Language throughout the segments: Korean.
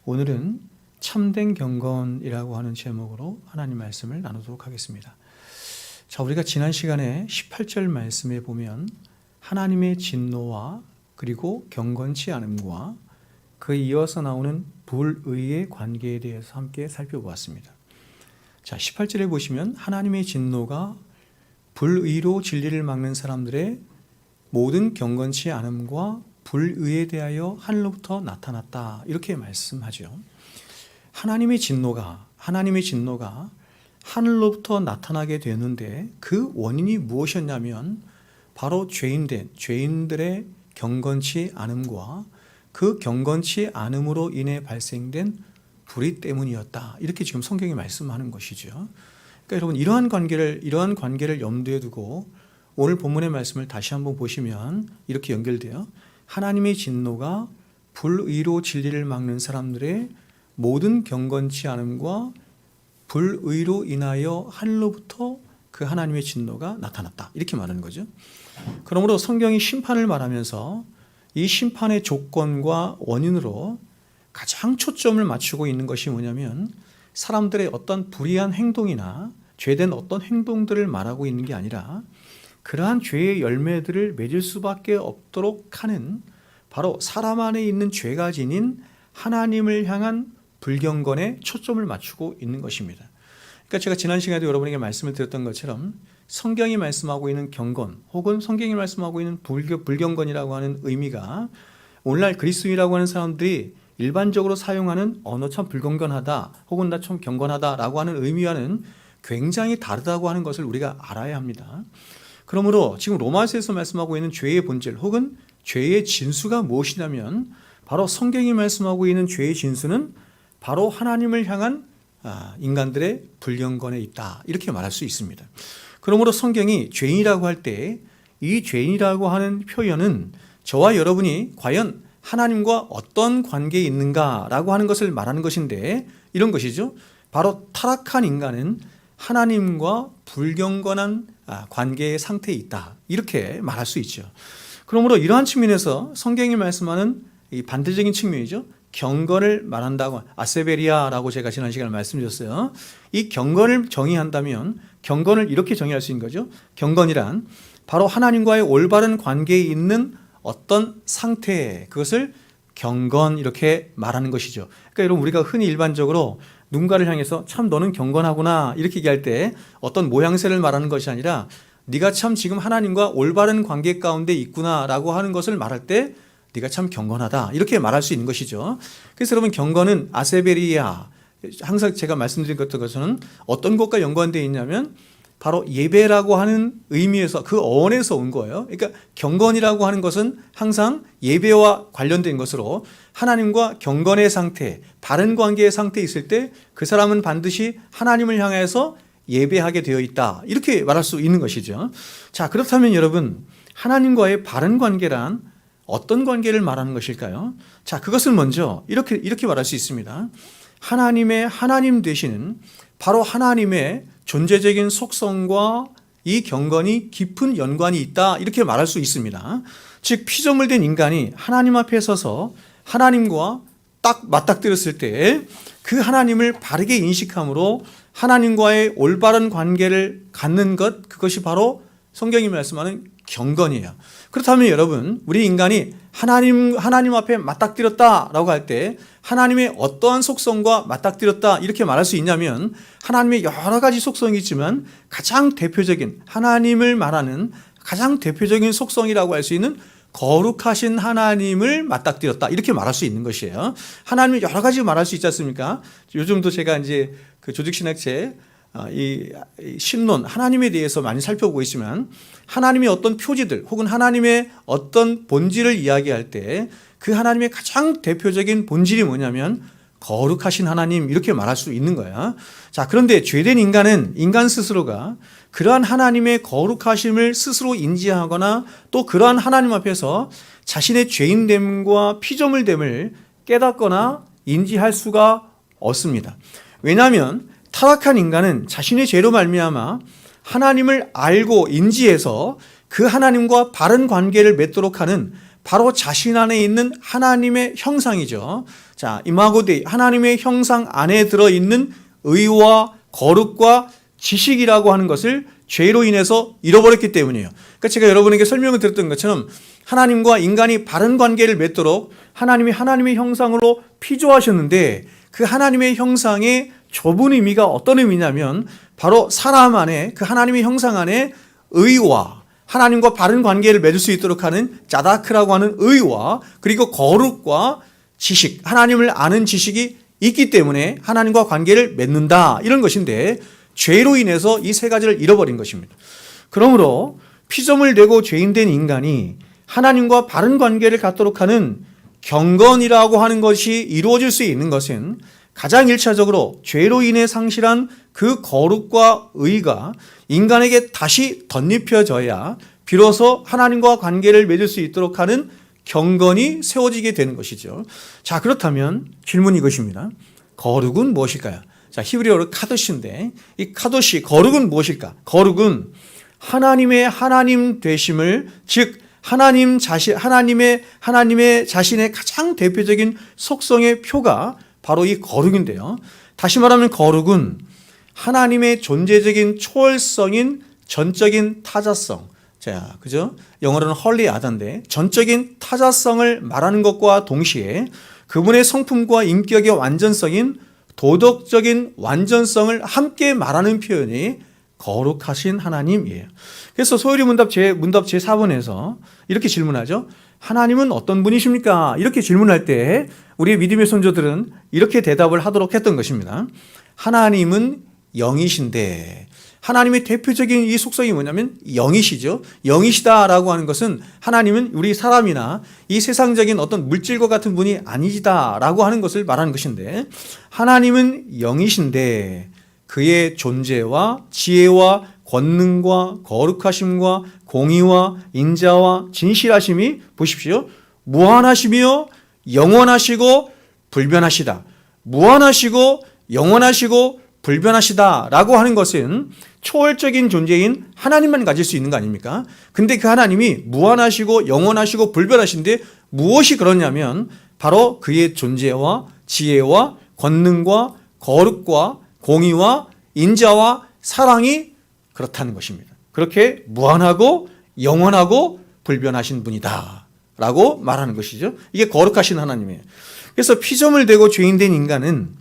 오늘은 참된 경건이라고 하는 제목으로 하나님 말씀을 나누도록 하겠습니다. 자, 우리가 지난 시간에 18절 말씀에 보면 하나님의 진노와 그리고 경건치 않음과 그에 이어서 나오는 불의의 관계에 대해서 함께 살펴보았습니다. 자, 18절에 보시면 하나님의 진노가 불의로 진리를 막는 사람들의 모든 경건치 않음과 불의에 대하여 하늘로부터 나타났다, 이렇게 말씀하죠. 하나님의 진노가 하늘로부터 나타나게 되는데 그 원인이 무엇이었냐면 바로 죄인들의 경건치 않음과 그 경건치 않음으로 인해 발생된 불의 때문이었다, 이렇게 지금 성경이 말씀하는 것이죠. 그러니까 여러분, 이러한 관계를 염두에 두고 오늘 본문의 말씀을 다시 한번 보시면 이렇게 연결돼요. 하나님의 진노가 불의로 진리를 막는 사람들의 모든 경건치 않음과 불의로 인하여 하늘로부터 그 하나님의 진노가 나타났다, 이렇게 말하는 거죠. 그러므로 성경이 심판을 말하면서 이 심판의 조건과 원인으로 가장 초점을 맞추고 있는 것이 뭐냐면 사람들의 어떤 불의한 행동이나 죄된 어떤 행동들을 말하고 있는 게 아니라 그러한 죄의 열매들을 맺을 수밖에 없도록 하는 바로 사람 안에 있는 죄가 지닌 하나님을 향한 불경건에 초점을 맞추고 있는 것입니다. 그러니까 제가 지난 시간에도 여러분에게 말씀을 드렸던 것처럼 성경이 말씀하고 있는 경건 혹은 성경이 말씀하고 있는 불경건이라고 하는 의미가 오늘날 그리스도인이라고 하는 사람들이 일반적으로 사용하는 너 참 불경건하다 혹은 나 참 경건하다라고 하는 의미와는 굉장히 다르다고 하는 것을 우리가 알아야 합니다. 그러므로 지금 로마서에서 말씀하고 있는 죄의 본질 혹은 죄의 진수가 무엇이냐면 바로 성경이 말씀하고 있는 죄의 진수는 바로 하나님을 향한 인간들의 불경건에 있다, 이렇게 말할 수 있습니다. 그러므로 성경이 죄인이라고 할 때 이 죄인이라고 하는 표현은 저와 여러분이 과연 하나님과 어떤 관계에 있는가라고 하는 것을 말하는 것인데 이런 것이죠. 바로 타락한 인간은 하나님과 불경건한 관계의 상태에 있다, 이렇게 말할 수 있죠. 그러므로 이러한 측면에서 성경이 말씀하는 이 반대적인 측면이죠. 경건을 말한다고 아세베리아라고 제가 지난 시간에 말씀드렸어요. 이 경건을 정의한다면 경건을 이렇게 정의할 수 있는 거죠. 경건이란 바로 하나님과의 올바른 관계에 있는 어떤 상태, 그것을 경건 이렇게 말하는 것이죠. 그러니까 여러분, 우리가 흔히 일반적으로 누군가를 향해서 참 너는 경건하구나 이렇게 얘기할 때 어떤 모양새를 말하는 것이 아니라 네가 참 지금 하나님과 올바른 관계 가운데 있구나라고 하는 것을 말할 때 네가 참 경건하다, 이렇게 말할 수 있는 것이죠. 그래서 여러분, 경건은 아세베리아, 항상 제가 말씀드린 것처럼 어떤 것과 연관되어 있냐면 바로 예배라고 하는 의미에서 그 어원에서 온 거예요. 그러니까 경건이라고 하는 것은 항상 예배와 관련된 것으로 하나님과 경건의 상태, 바른 관계의 상태에 있을 때 그 사람은 반드시 하나님을 향해서 예배하게 되어 있다, 이렇게 말할 수 있는 것이죠. 자, 그렇다면 여러분, 하나님과의 바른 관계란 어떤 관계를 말하는 것일까요? 자, 그것을 먼저 이렇게 말할 수 있습니다. 하나님의 하나님 되시는 바로 하나님의 존재적인 속성과 이 경건이 깊은 연관이 있다, 이렇게 말할 수 있습니다. 즉, 피조물 된 인간이 하나님 앞에 서서 하나님과 딱 맞닥뜨렸을 때 그 하나님을 바르게 인식함으로 하나님과의 올바른 관계를 갖는 것, 그것이 바로 성경이 말씀하는 경건이에요. 그렇다면 여러분, 우리 인간이 하나님 앞에 맞닥뜨렸다라고 할 때 하나님의 어떠한 속성과 맞닥뜨렸다, 이렇게 말할 수 있냐면 하나님의 여러 가지 속성이 있지만 가장 대표적인, 하나님을 말하는 가장 대표적인 속성이라고 할 수 있는 거룩하신 하나님을 맞닥뜨렸다, 이렇게 말할 수 있는 것이에요. 하나님을 여러 가지 말할 수 있지 않습니까? 요즘도 제가 이제 그 조직신학책 이 신론, 하나님에 대해서 많이 살펴보고 있지만 하나님의 어떤 표지들 혹은 하나님의 어떤 본질을 이야기할 때 그 하나님의 가장 대표적인 본질이 뭐냐면 거룩하신 하나님, 이렇게 말할 수 있는 거야. 자, 그런데 죄된 인간은 인간 스스로가 그러한 하나님의 거룩하심을 스스로 인지하거나 또 그러한 하나님 앞에서 자신의 죄인됨과 피조물됨을 깨닫거나 인지할 수가 없습니다. 왜냐하면 타락한 인간은 자신의 죄로 말미암아 하나님을 알고 인지해서 그 하나님과 바른 관계를 맺도록 하는 바로 자신 안에 있는 하나님의 형상이죠. 자, 이마고데이, 하나님의 형상 안에 들어있는 의와 거룩과 지식이라고 하는 것을 죄로 인해서 잃어버렸기 때문이에요. 그러니까 제가 여러분에게 설명을 드렸던 것처럼 하나님과 인간이 바른 관계를 맺도록 하나님이 하나님의 형상으로 피조하셨는데 그 하나님의 형상의 좁은 의미가 어떤 의미냐면 바로 사람 안에 그 하나님의 형상 안에 의와 하나님과 바른 관계를 맺을 수 있도록 하는 짜다크라고 하는 의와 그리고 거룩과 지식, 하나님을 아는 지식이 있기 때문에 하나님과 관계를 맺는다 이런 것인데 죄로 인해서 이 세 가지를 잃어버린 것입니다. 그러므로 피조물 되고 죄인된 인간이 하나님과 바른 관계를 갖도록 하는 경건이라고 하는 것이 이루어질 수 있는 것은 가장 1차적으로 죄로 인해 상실한 그 거룩과 의가 인간에게 다시 덧입혀져야 비로소 하나님과 관계를 맺을 수 있도록 하는 경건이 세워지게 되는 것이죠. 자, 그렇다면 질문이 이것입니다. 거룩은 무엇일까요? 자, 히브리어로 카도시인데 이 카도시, 거룩은 무엇일까? 거룩은 하나님의 하나님 되심을, 즉 하나님의 자신의 가장 대표적인 속성의 표가 바로 이 거룩인데요. 다시 말하면 거룩은 하나님의 존재적인 초월성인 전적인 타자성. 자, 그죠? 영어로는 헐리 아다인데 전적인 타자성을 말하는 것과 동시에 그분의 성품과 인격의 완전성인 도덕적인 완전성을 함께 말하는 표현이 거룩하신 하나님이에요. 그래서 소요리 문답 제4번에서 이렇게 질문하죠. 하나님은 어떤 분이십니까? 이렇게 질문할 때 우리 믿음의 선조들은 이렇게 대답을 하도록 했던 것입니다. 하나님은 영이신데, 하나님의 대표적인 이 속성이 뭐냐면 영이시죠. 영이시다라고 하는 것은 하나님은 우리 사람이나 이 세상적인 어떤 물질과 같은 분이 아니시다라고 하는 것을 말하는 것인데, 하나님은 영이신데 그의 존재와 지혜와 권능과 거룩하심과 공의와 인자와 진실하심이 보십시오. 무한하시며 영원하시고 불변하시다. 무한하시고 영원하시고 불변하시다라고 하는 것은 초월적인 존재인 하나님만 가질 수 있는 거 아닙니까? 근데 그 하나님이 무한하시고 영원하시고 불변하신데 무엇이 그러냐면 바로 그의 존재와 지혜와 권능과 거룩과 공의와 인자와 사랑이 그렇다는 것입니다. 그렇게 무한하고 영원하고 불변하신 분이다 라고 말하는 것이죠. 이게 거룩하신 하나님이에요. 그래서 피조물 되고 죄인된 인간은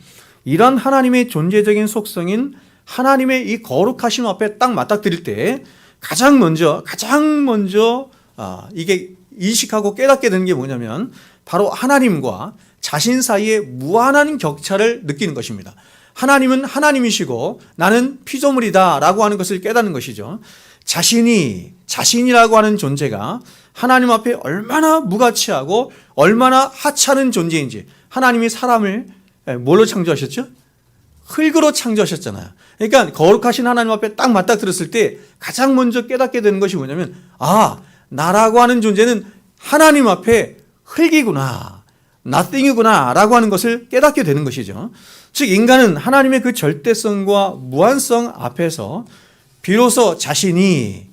이런 하나님의 존재적인 속성인 하나님의 이 거룩하심 앞에 딱 맞닥뜨릴 때 가장 먼저 이게 인식하고 깨닫게 되는 게 뭐냐면 바로 하나님과 자신 사이에 무한한 격차를 느끼는 것입니다. 하나님은 하나님이시고 나는 피조물이다 라고 하는 것을 깨닫는 것이죠. 자신이라고 하는 존재가 하나님 앞에 얼마나 무가치하고 얼마나 하찮은 존재인지. 하나님이 사람을 뭘로 창조하셨죠? 흙으로 창조하셨잖아요. 그러니까 거룩하신 하나님 앞에 딱 맞닥뜨렸을 때 가장 먼저 깨닫게 되는 것이 뭐냐면 나라고 하는 존재는 하나님 앞에 흙이구나, nothing이구나 라고 하는 것을 깨닫게 되는 것이죠. 즉 인간은 하나님의 그 절대성과 무한성 앞에서 비로소 자신이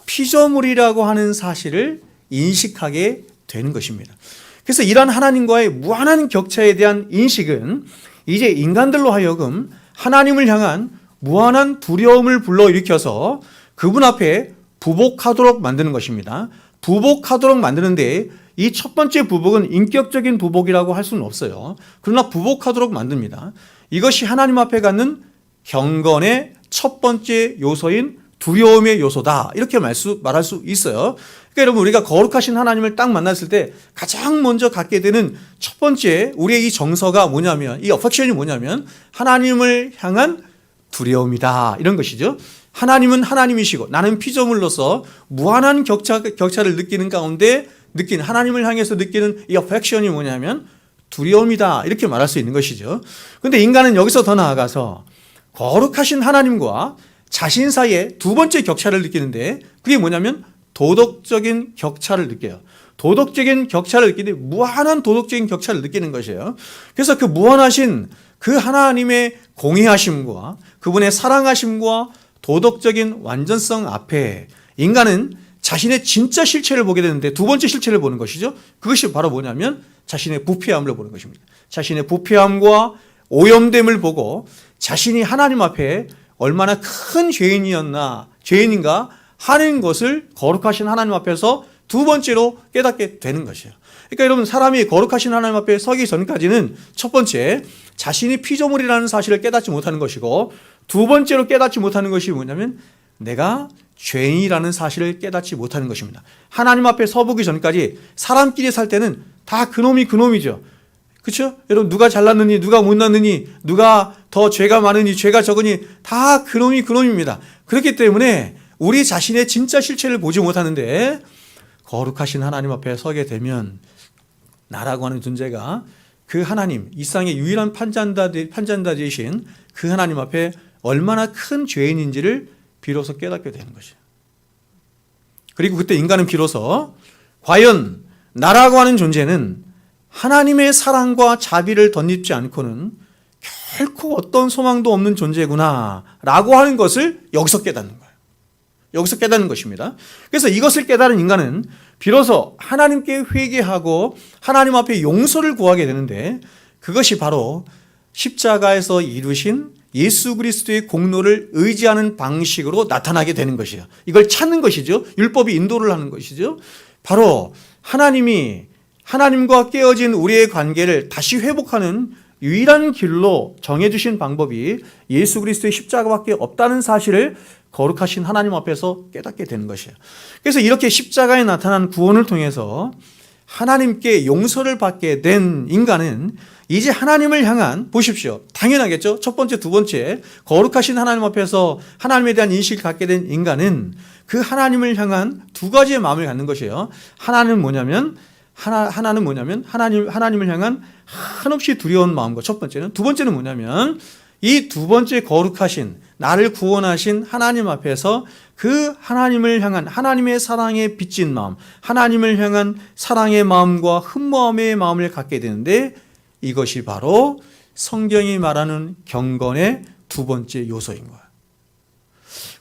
피조물이라고 하는 사실을 인식하게 되는 것입니다. 그래서 이러한 하나님과의 무한한 격차에 대한 인식은 이제 인간들로 하여금 하나님을 향한 무한한 두려움을 불러일으켜서 그분 앞에 부복하도록 만드는 것입니다. 부복하도록 만드는데 이 첫 번째 부복은 인격적인 부복이라고 할 수는 없어요. 그러나 부복하도록 만듭니다. 이것이 하나님 앞에 갖는 경건의 첫 번째 요소인 두려움의 요소다. 이렇게 말할 수 있어요. 그러니까 여러분 우리가 거룩하신 하나님을 딱 만났을 때 가장 먼저 갖게 되는 첫 번째 우리의 이 정서가 뭐냐면, 이 어펙션이 뭐냐면 하나님을 향한 두려움이다. 이런 것이죠. 하나님은 하나님이시고 나는 피조물로서 무한한 격차를 느끼는 가운데 하나님을 향해서 느끼는 이 어펙션이 뭐냐면 두려움이다. 이렇게 말할 수 있는 것이죠. 그런데 인간은 여기서 더 나아가서 거룩하신 하나님과 자신 사이에 두 번째 격차를 느끼는데 그게 뭐냐면 도덕적인 격차를 느껴요. 도덕적인 격차를 느끼는데 무한한 도덕적인 격차를 느끼는 것이에요. 그래서 그 무한하신 그 하나님의 공의하심과 그분의 사랑하심과 도덕적인 완전성 앞에 인간은 자신의 진짜 실체를 보게 되는데 두 번째 실체를 보는 것이죠. 그것이 바로 뭐냐면 자신의 부패함을 보는 것입니다. 자신의 부패함과 오염됨을 보고 자신이 하나님 앞에 얼마나 큰 죄인인가 하는 것을 거룩하신 하나님 앞에서 두 번째로 깨닫게 되는 것이에요. 그러니까 여러분, 사람이 거룩하신 하나님 앞에 서기 전까지는 첫 번째, 자신이 피조물이라는 사실을 깨닫지 못하는 것이고, 두 번째로 깨닫지 못하는 것이 뭐냐면 내가 죄인이라는 사실을 깨닫지 못하는 것입니다. 하나님 앞에 서보기 전까지 사람끼리 살 때는 다 그놈이 그놈이죠. 그렇죠? 여러분, 누가 잘났느니 누가 못났느니 누가 더 죄가 많으니 죄가 적으니 다 그놈이 그놈입니다. 그렇기 때문에 우리 자신의 진짜 실체를 보지 못하는데 거룩하신 하나님 앞에 서게 되면 나라고 하는 존재가 그 하나님, 이 세상의 유일한 판단자 되신 그 하나님 앞에 얼마나 큰 죄인인지를 비로소 깨닫게 되는 것이에요. 그리고 그때 인간은 비로소 과연 나라고 하는 존재는 하나님의 사랑과 자비를 덧입지 않고는 결코 어떤 소망도 없는 존재구나 라고 하는 것을 여기서 깨닫는 거예요. 여기서 깨닫는 것입니다. 그래서 이것을 깨달은 인간은 비로소 하나님께 회개하고 하나님 앞에 용서를 구하게 되는데, 그것이 바로 십자가에서 이루신 예수 그리스도의 공로를 의지하는 방식으로 나타나게 되는 것이에요. 이걸 찾는 것이죠. 율법이 인도를 하는 것이죠. 바로 하나님과 깨어진 우리의 관계를 다시 회복하는 유일한 길로 정해주신 방법이 예수 그리스도의 십자가밖에 없다는 사실을 거룩하신 하나님 앞에서 깨닫게 되는 것이에요. 그래서 이렇게 십자가에 나타난 구원을 통해서 하나님께 용서를 받게 된 인간은 이제 하나님을 향한, 보십시오, 당연하겠죠. 첫 번째, 두 번째, 거룩하신 하나님 앞에서 하나님에 대한 인식을 갖게 된 인간은 그 하나님을 향한 두 가지의 마음을 갖는 것이에요. 하나님을 뭐냐면 하나님을 향한 한없이 두려운 마음과 첫 번째는, 두 번째는 뭐냐면 이 두 번째 거룩하신 나를 구원하신 하나님 앞에서 그 하나님을 향한 하나님의 사랑에 빚진 마음, 하나님을 향한 사랑의 마음과 흠모함의 마음을 갖게 되는데, 이것이 바로 성경이 말하는 경건의 두 번째 요소인 거예요.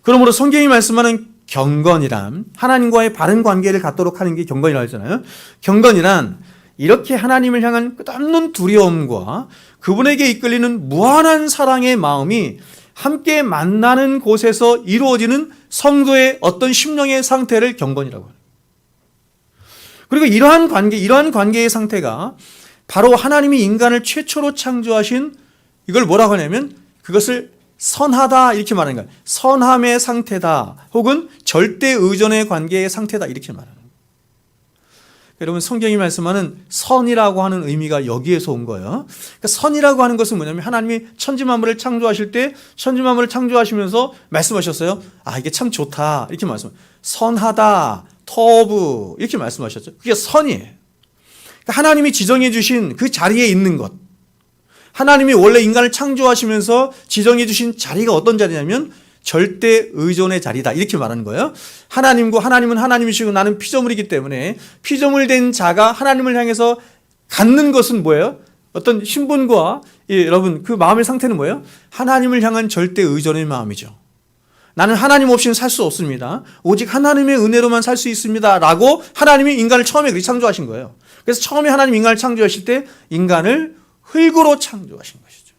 그러므로 성경이 말씀하는 경건이란 하나님과의 바른 관계를 갖도록 하는 게 경건이라고 했잖아요. 경건이란 이렇게 하나님을 향한 끝없는 두려움과 그분에게 이끌리는 무한한 사랑의 마음이 함께 만나는 곳에서 이루어지는 성도의 어떤 심령의 상태를 경건이라고 해요. 그리고 이러한 관계의 상태가 바로 하나님이 인간을 최초로 창조하신, 이걸 뭐라고 하냐면 그것을 선하다 이렇게 말하는 거예요. 선함의 상태다, 혹은 절대 의존의 관계의 상태다 이렇게 말하는 거예요. 여러분, 성경이 말씀하는 선이라고 하는 의미가 여기에서 온 거예요. 그러니까 선이라고 하는 것은 뭐냐면 하나님이 천지만물을 창조하실 때 천지만물을 창조하시면서 말씀하셨어요. 아, 이게 참 좋다 이렇게 말씀하셨어요. 선하다, 터브 이렇게 말씀하셨죠. 그게 선이에요. 그러니까 하나님이 지정해 주신 그 자리에 있는 것, 하나님이 원래 인간을 창조하시면서 지정해 주신 자리가 어떤 자리냐면 절대 의존의 자리다 이렇게 말하는 거예요. 하나님은 하나님이시고 나는 피조물이기 때문에 피조물된 자가 하나님을 향해서 갖는 것은 뭐예요? 어떤 신분과 여러분 그 마음의 상태는 뭐예요? 하나님을 향한 절대 의존의 마음이죠. 나는 하나님 없이는 살 수 없습니다. 오직 하나님의 은혜로만 살 수 있습니다 라고 하나님이 인간을 처음에 그렇게 창조하신 거예요. 그래서 처음에 하나님 인간을 창조하실 때 인간을 흙으로 창조하신 것이죠.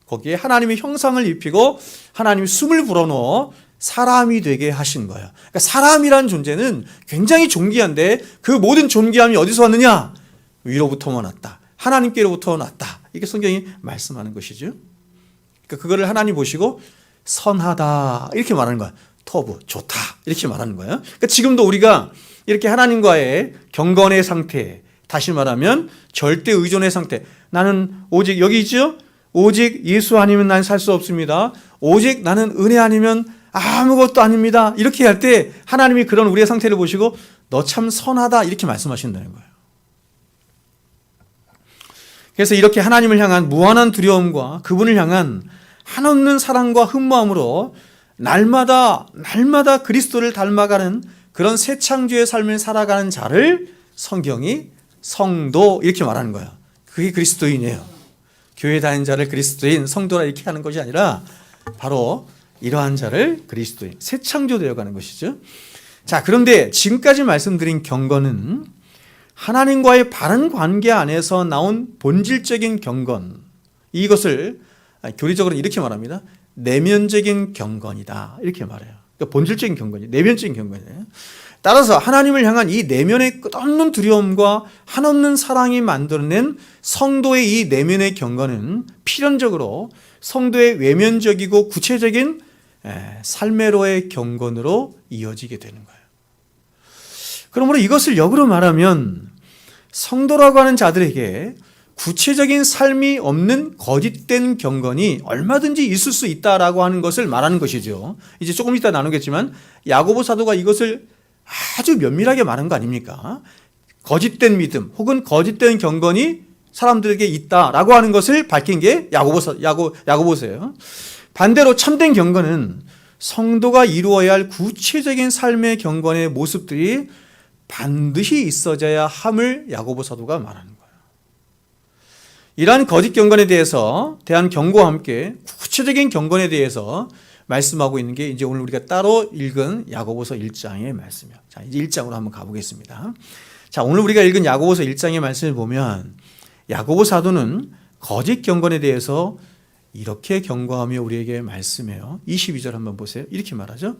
거기에 하나님의 형상을 입히고 하나님이 숨을 불어넣어 사람이 되게 하신 거예요. 그러니까 사람이란 존재는 굉장히 존귀한데 그 모든 존귀함이 어디서 왔느냐? 위로부터만 왔다. 하나님께로부터 왔다. 이게 성경이 말씀하는 것이죠. 그러니까 그거를 하나님 보시고 선하다 이렇게 말하는 거예요. 터브, 좋다 이렇게 말하는 거예요. 그러니까 지금도 우리가 이렇게 하나님과의 경건의 상태, 다시 말하면 절대 의존의 상태, 나는 오직 여기 있죠? 오직 예수 아니면 난 살 수 없습니다. 오직 나는 은혜 아니면 아무것도 아닙니다. 이렇게 할 때 하나님이 그런 우리의 상태를 보시고 너 참 선하다 이렇게 말씀하신다는 거예요. 그래서 이렇게 하나님을 향한 무한한 두려움과 그분을 향한 한없는 사랑과 흠모함으로 날마다 그리스도를 닮아가는 그런 새 창조의 삶을 살아가는 자를 성경이 성도 이렇게 말하는 거예요. 그게 그리스도인이에요. 교회 다니는 자를 그리스도인, 성도라 이렇게 하는 것이 아니라 바로 이러한 자를 그리스도인, 새 창조되어 가는 것이죠. 자, 그런데 지금까지 말씀드린 경건은 하나님과의 바른 관계 안에서 나온 본질적인 경건, 이것을 교리적으로 이렇게 말합니다. 내면적인 경건이다, 이렇게 말해요. 그러니까 본질적인 경건이 내면적인 경건이에요. 따라서 하나님을 향한 이 내면의 끝없는 두려움과 한없는 사랑이 만들어낸 성도의 이 내면의 경건은 필연적으로 성도의 외면적이고 구체적인 삶의로의 경건으로 이어지게 되는 거예요. 그러므로 이것을 역으로 말하면 성도라고 하는 자들에게 구체적인 삶이 없는 거짓된 경건이 얼마든지 있을 수 있다라고 하는 것을 말하는 것이죠. 이제 조금 이따 나누겠지만 야고보 사도가 이것을 아주 면밀하게 말한 거 아닙니까? 거짓된 믿음 혹은 거짓된 경건이 사람들에게 있다라고 하는 것을 밝힌 게 야고보서예요. 반대로 참된 경건은 성도가 이루어야 할 구체적인 삶의 경건의 모습들이 반드시 있어져야 함을 야고보 사도가 말하는 거예요. 이러한 거짓 경건에 대한 경고와 함께 구체적인 경건에 대해서 말씀하고 있는 게 이제 오늘 우리가 따로 읽은 야고보서 1장의 말씀이에요. 자, 이제 1장으로 한번 가보겠습니다. 자, 오늘 우리가 읽은 야고보서 1장의 말씀을 보면 야고보 사도는 거짓 경건에 대해서 이렇게 경고하며 우리에게 말씀해요. 22절 한번 보세요. 이렇게 말하죠.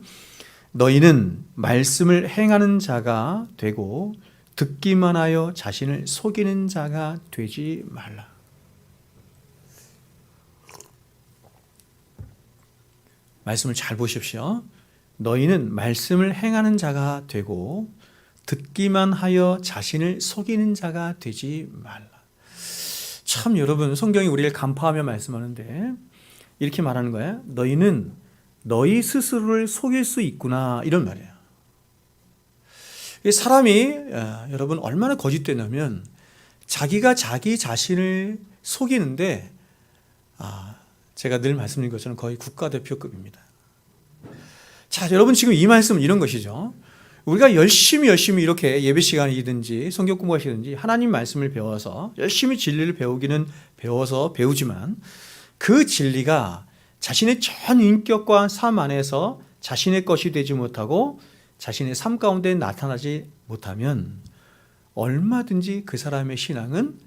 너희는 말씀을 행하는 자가 되고 듣기만 하여 자신을 속이는 자가 되지 말라. 말씀을 잘 보십시오. 너희는 말씀을 행하는 자가 되고 듣기만 하여 자신을 속이는 자가 되지 말라. 참 여러분, 성경이 우리를 간파하며 말씀하는데 이렇게 말하는 거예요. 너희는 너희 스스로를 속일 수 있구나, 이런 말이에요. 사람이 여러분 얼마나 거짓되냐면 자기가 자기 자신을 속이는데 제가 늘 말씀드린 것처럼 거의 국가대표급입니다. 자, 여러분 지금 이 말씀은 이런 것이죠. 우리가 열심히 이렇게 예배 시간이든지 성경 공부하시든지 하나님 말씀을 배워서 열심히 진리를 배우지만 그 진리가 자신의 전 인격과 삶 안에서 자신의 것이 되지 못하고 자신의 삶 가운데 나타나지 못하면 얼마든지 그 사람의 신앙은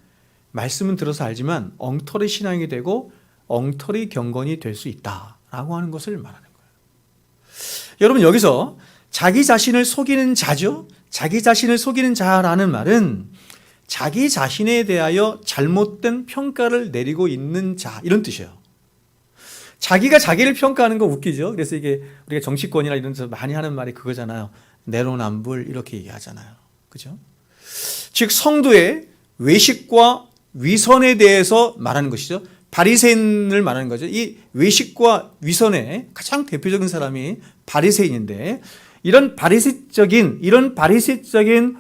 말씀은 들어서 알지만 엉터리 신앙이 되고 엉터리 경건이 될 수 있다라고 하는 것을 말하는 거예요. 여러분 여기서 자기 자신을 속이는 자죠. 자기 자신을 속이는 자라는 말은 자기 자신에 대하여 잘못된 평가를 내리고 있는 자, 이런 뜻이에요. 자기가 자기를 평가하는 거 웃기죠. 그래서 이게 우리가 정치권이나 이런 데서 많이 하는 말이 그거잖아요. 내로남불 이렇게 얘기하잖아요. 그죠? 즉 성도의 외식과 위선에 대해서 말하는 것이죠. 바리새인을 말하는 거죠. 이 외식과 위선의 가장 대표적인 사람이 바리새인인데 이런 바리새적인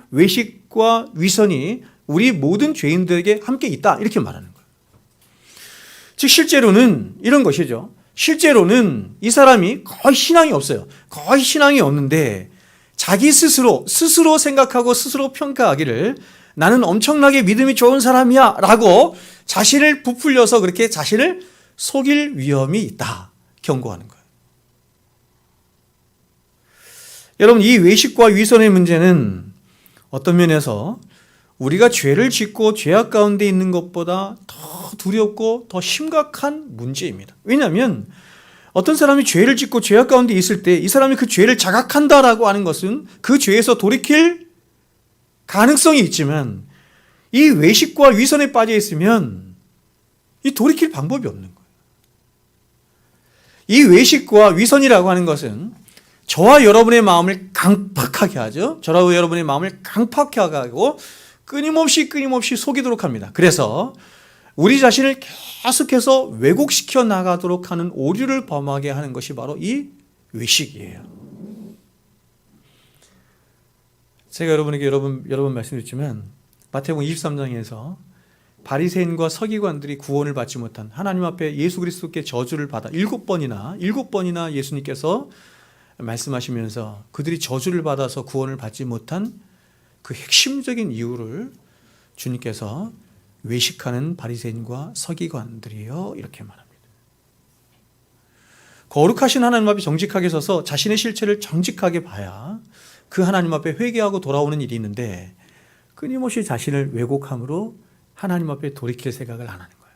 외식과 위선이 우리 모든 죄인들에게 함께 있다, 이렇게 말하는 거예요. 즉 실제로는 이런 것이죠. 실제로는 이 사람이 거의 신앙이 없어요. 거의 신앙이 없는데 자기 스스로 생각하고 스스로 평가하기를 나는 엄청나게 믿음이 좋은 사람이야 라고 자신을 부풀려서 그렇게 자신을 속일 위험이 있다, 경고하는 거예요. 여러분 이 외식과 위선의 문제는 어떤 면에서 우리가 죄를 짓고 죄악 가운데 있는 것보다 더 두렵고 더 심각한 문제입니다. 왜냐하면 어떤 사람이 죄를 짓고 죄악 가운데 있을 때 이 사람이 그 죄를 자각한다라고 하는 것은 그 죄에서 돌이킬 가능성이 있지만 이 외식과 위선에 빠져 있으면 이 돌이킬 방법이 없는 거예요. 이 외식과 위선이라고 하는 것은 저와 여러분의 마음을 강팍하게 하죠. 저와 여러분의 마음을 강팍하게 하고 끊임없이 속이도록 합니다. 그래서 우리 자신을 계속해서 왜곡시켜 나가도록 하는 오류를 범하게 하는 것이 바로 이 외식이에요. 제가 여러분에게 여러 번 말씀드렸지만 마태복음 23장에서 바리새인과 서기관들이 구원을 받지 못한 하나님 앞에 예수 그리스도께 저주를 받아 7번이나 예수님께서 말씀하시면서 그들이 저주를 받아서 구원을 받지 못한 그 핵심적인 이유를 주님께서 외식하는 바리새인과 서기관들이요, 이렇게 말합니다. 거룩하신 하나님 앞에 정직하게 서서 자신의 실체를 정직하게 봐야 그 하나님 앞에 회개하고 돌아오는 일이 있는데 끊임없이 자신을 왜곡함으로 하나님 앞에 돌이킬 생각을 안 하는 거예요.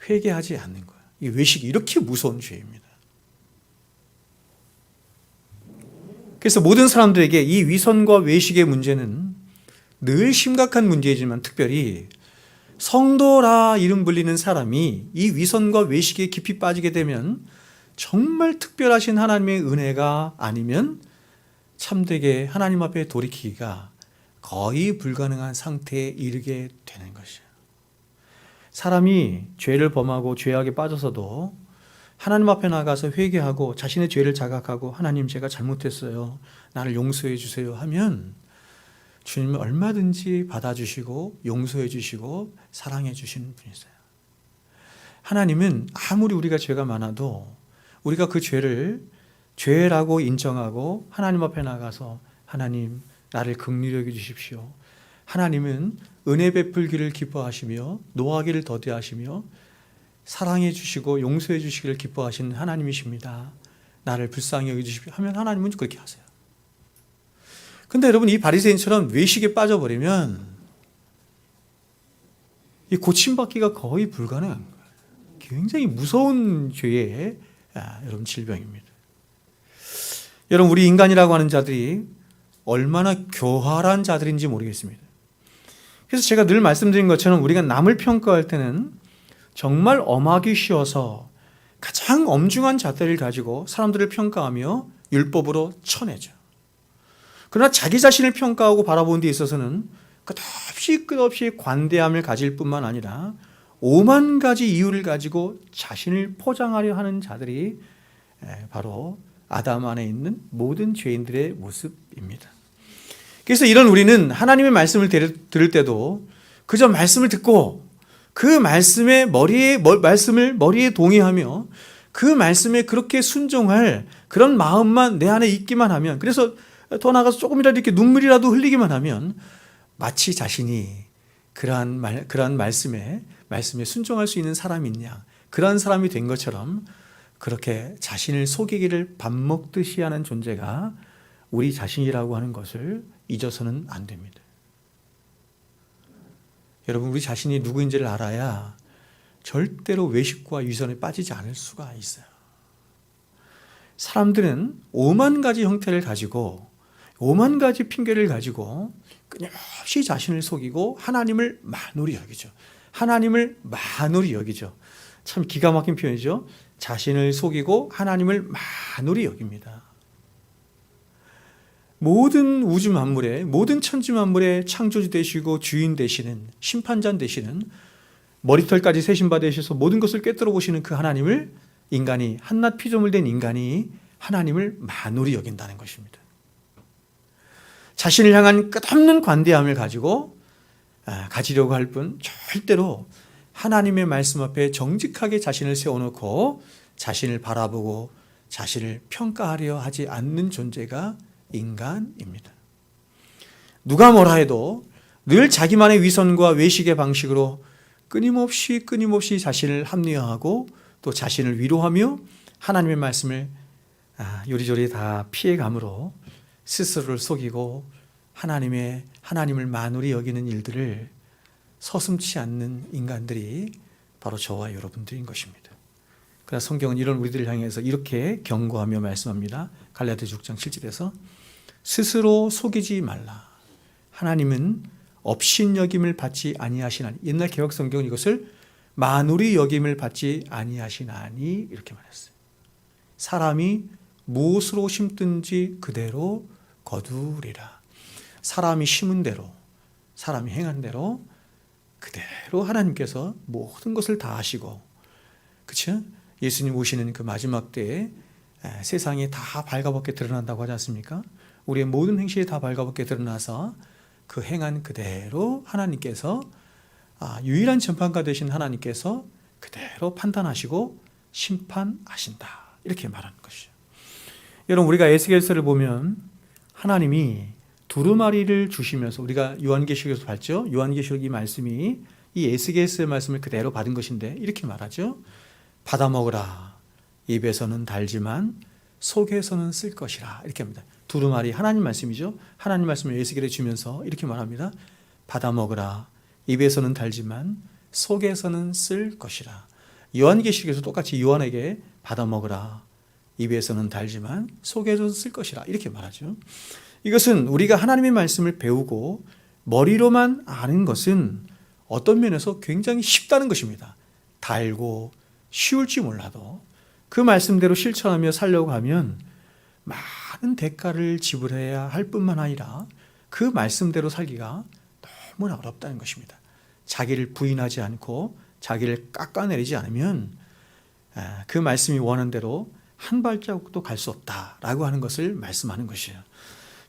회개하지 않는 거예요. 이 외식이 이렇게 무서운 죄입니다. 그래서 모든 사람들에게 이 위선과 외식의 문제는 늘 심각한 문제이지만 특별히 성도라 이름 불리는 사람이 이 위선과 외식에 깊이 빠지게 되면 정말 특별하신 하나님의 은혜가 아니면 참되게 하나님 앞에 돌이키기가 거의 불가능한 상태에 이르게 되는 것이에요. 사람이 죄를 범하고 죄악에 빠져서도 하나님 앞에 나가서 회개하고 자신의 죄를 자각하고 하나님 제가 잘못했어요. 나를 용서해 주세요 하면 주님은 얼마든지 받아주시고 용서해 주시고 사랑해 주시는 분이세요. 하나님은 아무리 우리가 죄가 많아도 우리가 그 죄를 죄라고 인정하고 하나님 앞에 나가서 하나님 나를 긍휼히 여겨 주십시오. 하나님은 은혜 베풀기를 기뻐하시며 노하기를 더디하시며 사랑해 주시고 용서해 주시기를 기뻐하시는 하나님이십니다. 나를 불쌍히 여겨 주십시오 하면 하나님은 그렇게 하세요. 근데 여러분 이 바리새인처럼 외식에 빠져버리면 이 고침받기가 거의 불가능한 거예요. 굉장히 무서운 죄의 여러분 질병입니다. 여러분 우리 인간이라고 하는 자들이 얼마나 교활한 자들인지 모르겠습니다. 그래서 제가 늘 말씀드린 것처럼 우리가 남을 평가할 때는 정말 엄하기 쉬워서 가장 엄중한 잣대를 가지고 사람들을 평가하며 율법으로 쳐내죠. 그러나 자기 자신을 평가하고 바라보는 데 있어서는 끝없이 관대함을 가질 뿐만 아니라 오만 가지 이유를 가지고 자신을 포장하려 하는 자들이 바로 아담 안에 있는 모든 죄인들의 모습입니다. 그래서 이런 우리는 하나님의 말씀을 들을 때도 그저 말씀을 듣고 그 말씀을 머리에 동의하며 그 말씀에 그렇게 순종할 그런 마음만 내 안에 있기만 하면, 그래서 더 나아가서 조금이라도 이렇게 눈물이라도 흘리기만 하면 마치 자신이 그러한 말씀에 순종할 수 있는 사람이 있냐, 그러한 사람이 된 것처럼 그렇게 자신을 속이기를 밥 먹듯이 하는 존재가 우리 자신이라고 하는 것을 잊어서는 안 됩니다. 여러분 우리 자신이 누구인지를 알아야 절대로 외식과 위선에 빠지지 않을 수가 있어요. 사람들은 오만 가지 형태를 가지고 오만 가지 핑계를 가지고 끊임없이 자신을 속이고 하나님을 만홀히 여기죠. 하나님을 만홀히 여기죠. 참 기가 막힌 표현이죠. 자신을 속이고 하나님을 만홀히 여깁니다. 모든 우주 만물의 모든 천지 만물의 창조주 되시고 주인 되시는 심판자 되시는 머리털까지 세신 바 되셔서 모든 것을 꿰뚫어 보시는 그 하나님을 인간이 한낱 피조물 된 인간이 하나님을 만홀히 여긴다는 것입니다. 자신을 향한 끝없는 관대함을 가지려고 할 뿐 절대로 하나님의 말씀 앞에 정직하게 자신을 세워놓고 자신을 바라보고 자신을 평가하려 하지 않는 존재가 인간입니다. 누가 뭐라 해도 늘 자기만의 위선과 외식의 방식으로 끊임없이 자신을 합리화하고 또 자신을 위로하며 하나님의 말씀을 요리조리 다 피해감으로 스스로를 속이고 하나님을 만홀히 여기는 일들을 서슴지 않는 인간들이 바로 저와 여러분들인 것입니다. 그러나 성경은 이런 우리들을 향해서 이렇게 경고하며 말씀합니다. 갈라디아 6장 7절에서 스스로 속이지 말라. 하나님은 업신여김을 받지 아니하시나니. 옛날 개혁 성경은 이것을 만홀히 여김을 받지 아니하시나니 이렇게 말했어요. 사람이 무엇으로 심든지 그대로 거두리라. 사람이 심은 대로, 사람이 행한 대로 그대로 하나님께서 모든 것을 다 하시고, 그렇죠? 예수님 오시는 그 마지막 때에 세상이 다 발가벗게 드러난다고 하지 않습니까? 우리의 모든 행실이 다 발가벗게 드러나서 그 행한 그대로 하나님께서 유일한 재판가 되신 하나님께서 그대로 판단하시고 심판하신다, 이렇게 말하는 것이죠. 여러분 우리가 에스겔서를 보면 하나님이 두루마리를 주시면서, 우리가 요한계시록에서 봤죠? 요한계시록 이 말씀이 이 에스겔서의 말씀을 그대로 받은 것인데 이렇게 말하죠. 받아 먹으라. 입에서는 달지만 속에서는 쓸 것이라. 이렇게 합니다. 두루마리 하나님 말씀이죠. 하나님 말씀을 에스겔에 주면서 이렇게 말합니다. 받아 먹으라. 입에서는 달지만 속에서는 쓸 것이라. 요한계시록에서 똑같이 요한에게 받아 먹으라. 입에서는 달지만 속에서는 쓸 것이라 이렇게 말하죠. 이것은 우리가 하나님의 말씀을 배우고 머리로만 아는 것은 어떤 면에서 굉장히 쉽다는 것입니다. 달고 쉬울지 몰라도 그 말씀대로 실천하며 살려고 하면 많은 대가를 지불해야 할 뿐만 아니라 그 말씀대로 살기가 너무나 어렵다는 것입니다. 자기를 부인하지 않고 자기를 깎아내리지 않으면 그 말씀이 원하는 대로 한 발자국도 갈 수 없다라고 하는 것을 말씀하는 것이에요.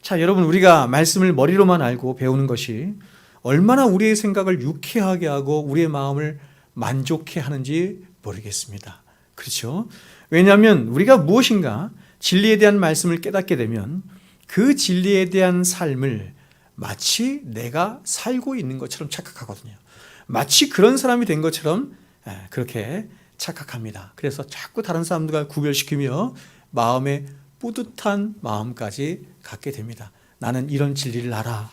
자, 여러분, 우리가 말씀을 머리로만 알고 배우는 것이 얼마나 우리의 생각을 유쾌하게 하고 우리의 마음을 만족해 하는지 모르겠습니다. 그렇죠? 왜냐하면 우리가 무엇인가 진리에 대한 말씀을 깨닫게 되면 그 진리에 대한 삶을 마치 내가 살고 있는 것처럼 착각하거든요. 마치 그런 사람이 된 것처럼 그렇게 착각합니다. 그래서 자꾸 다른 사람들과 구별시키며 마음에 뿌듯한 마음까지 갖게 됩니다. 나는 이런 진리를 알아.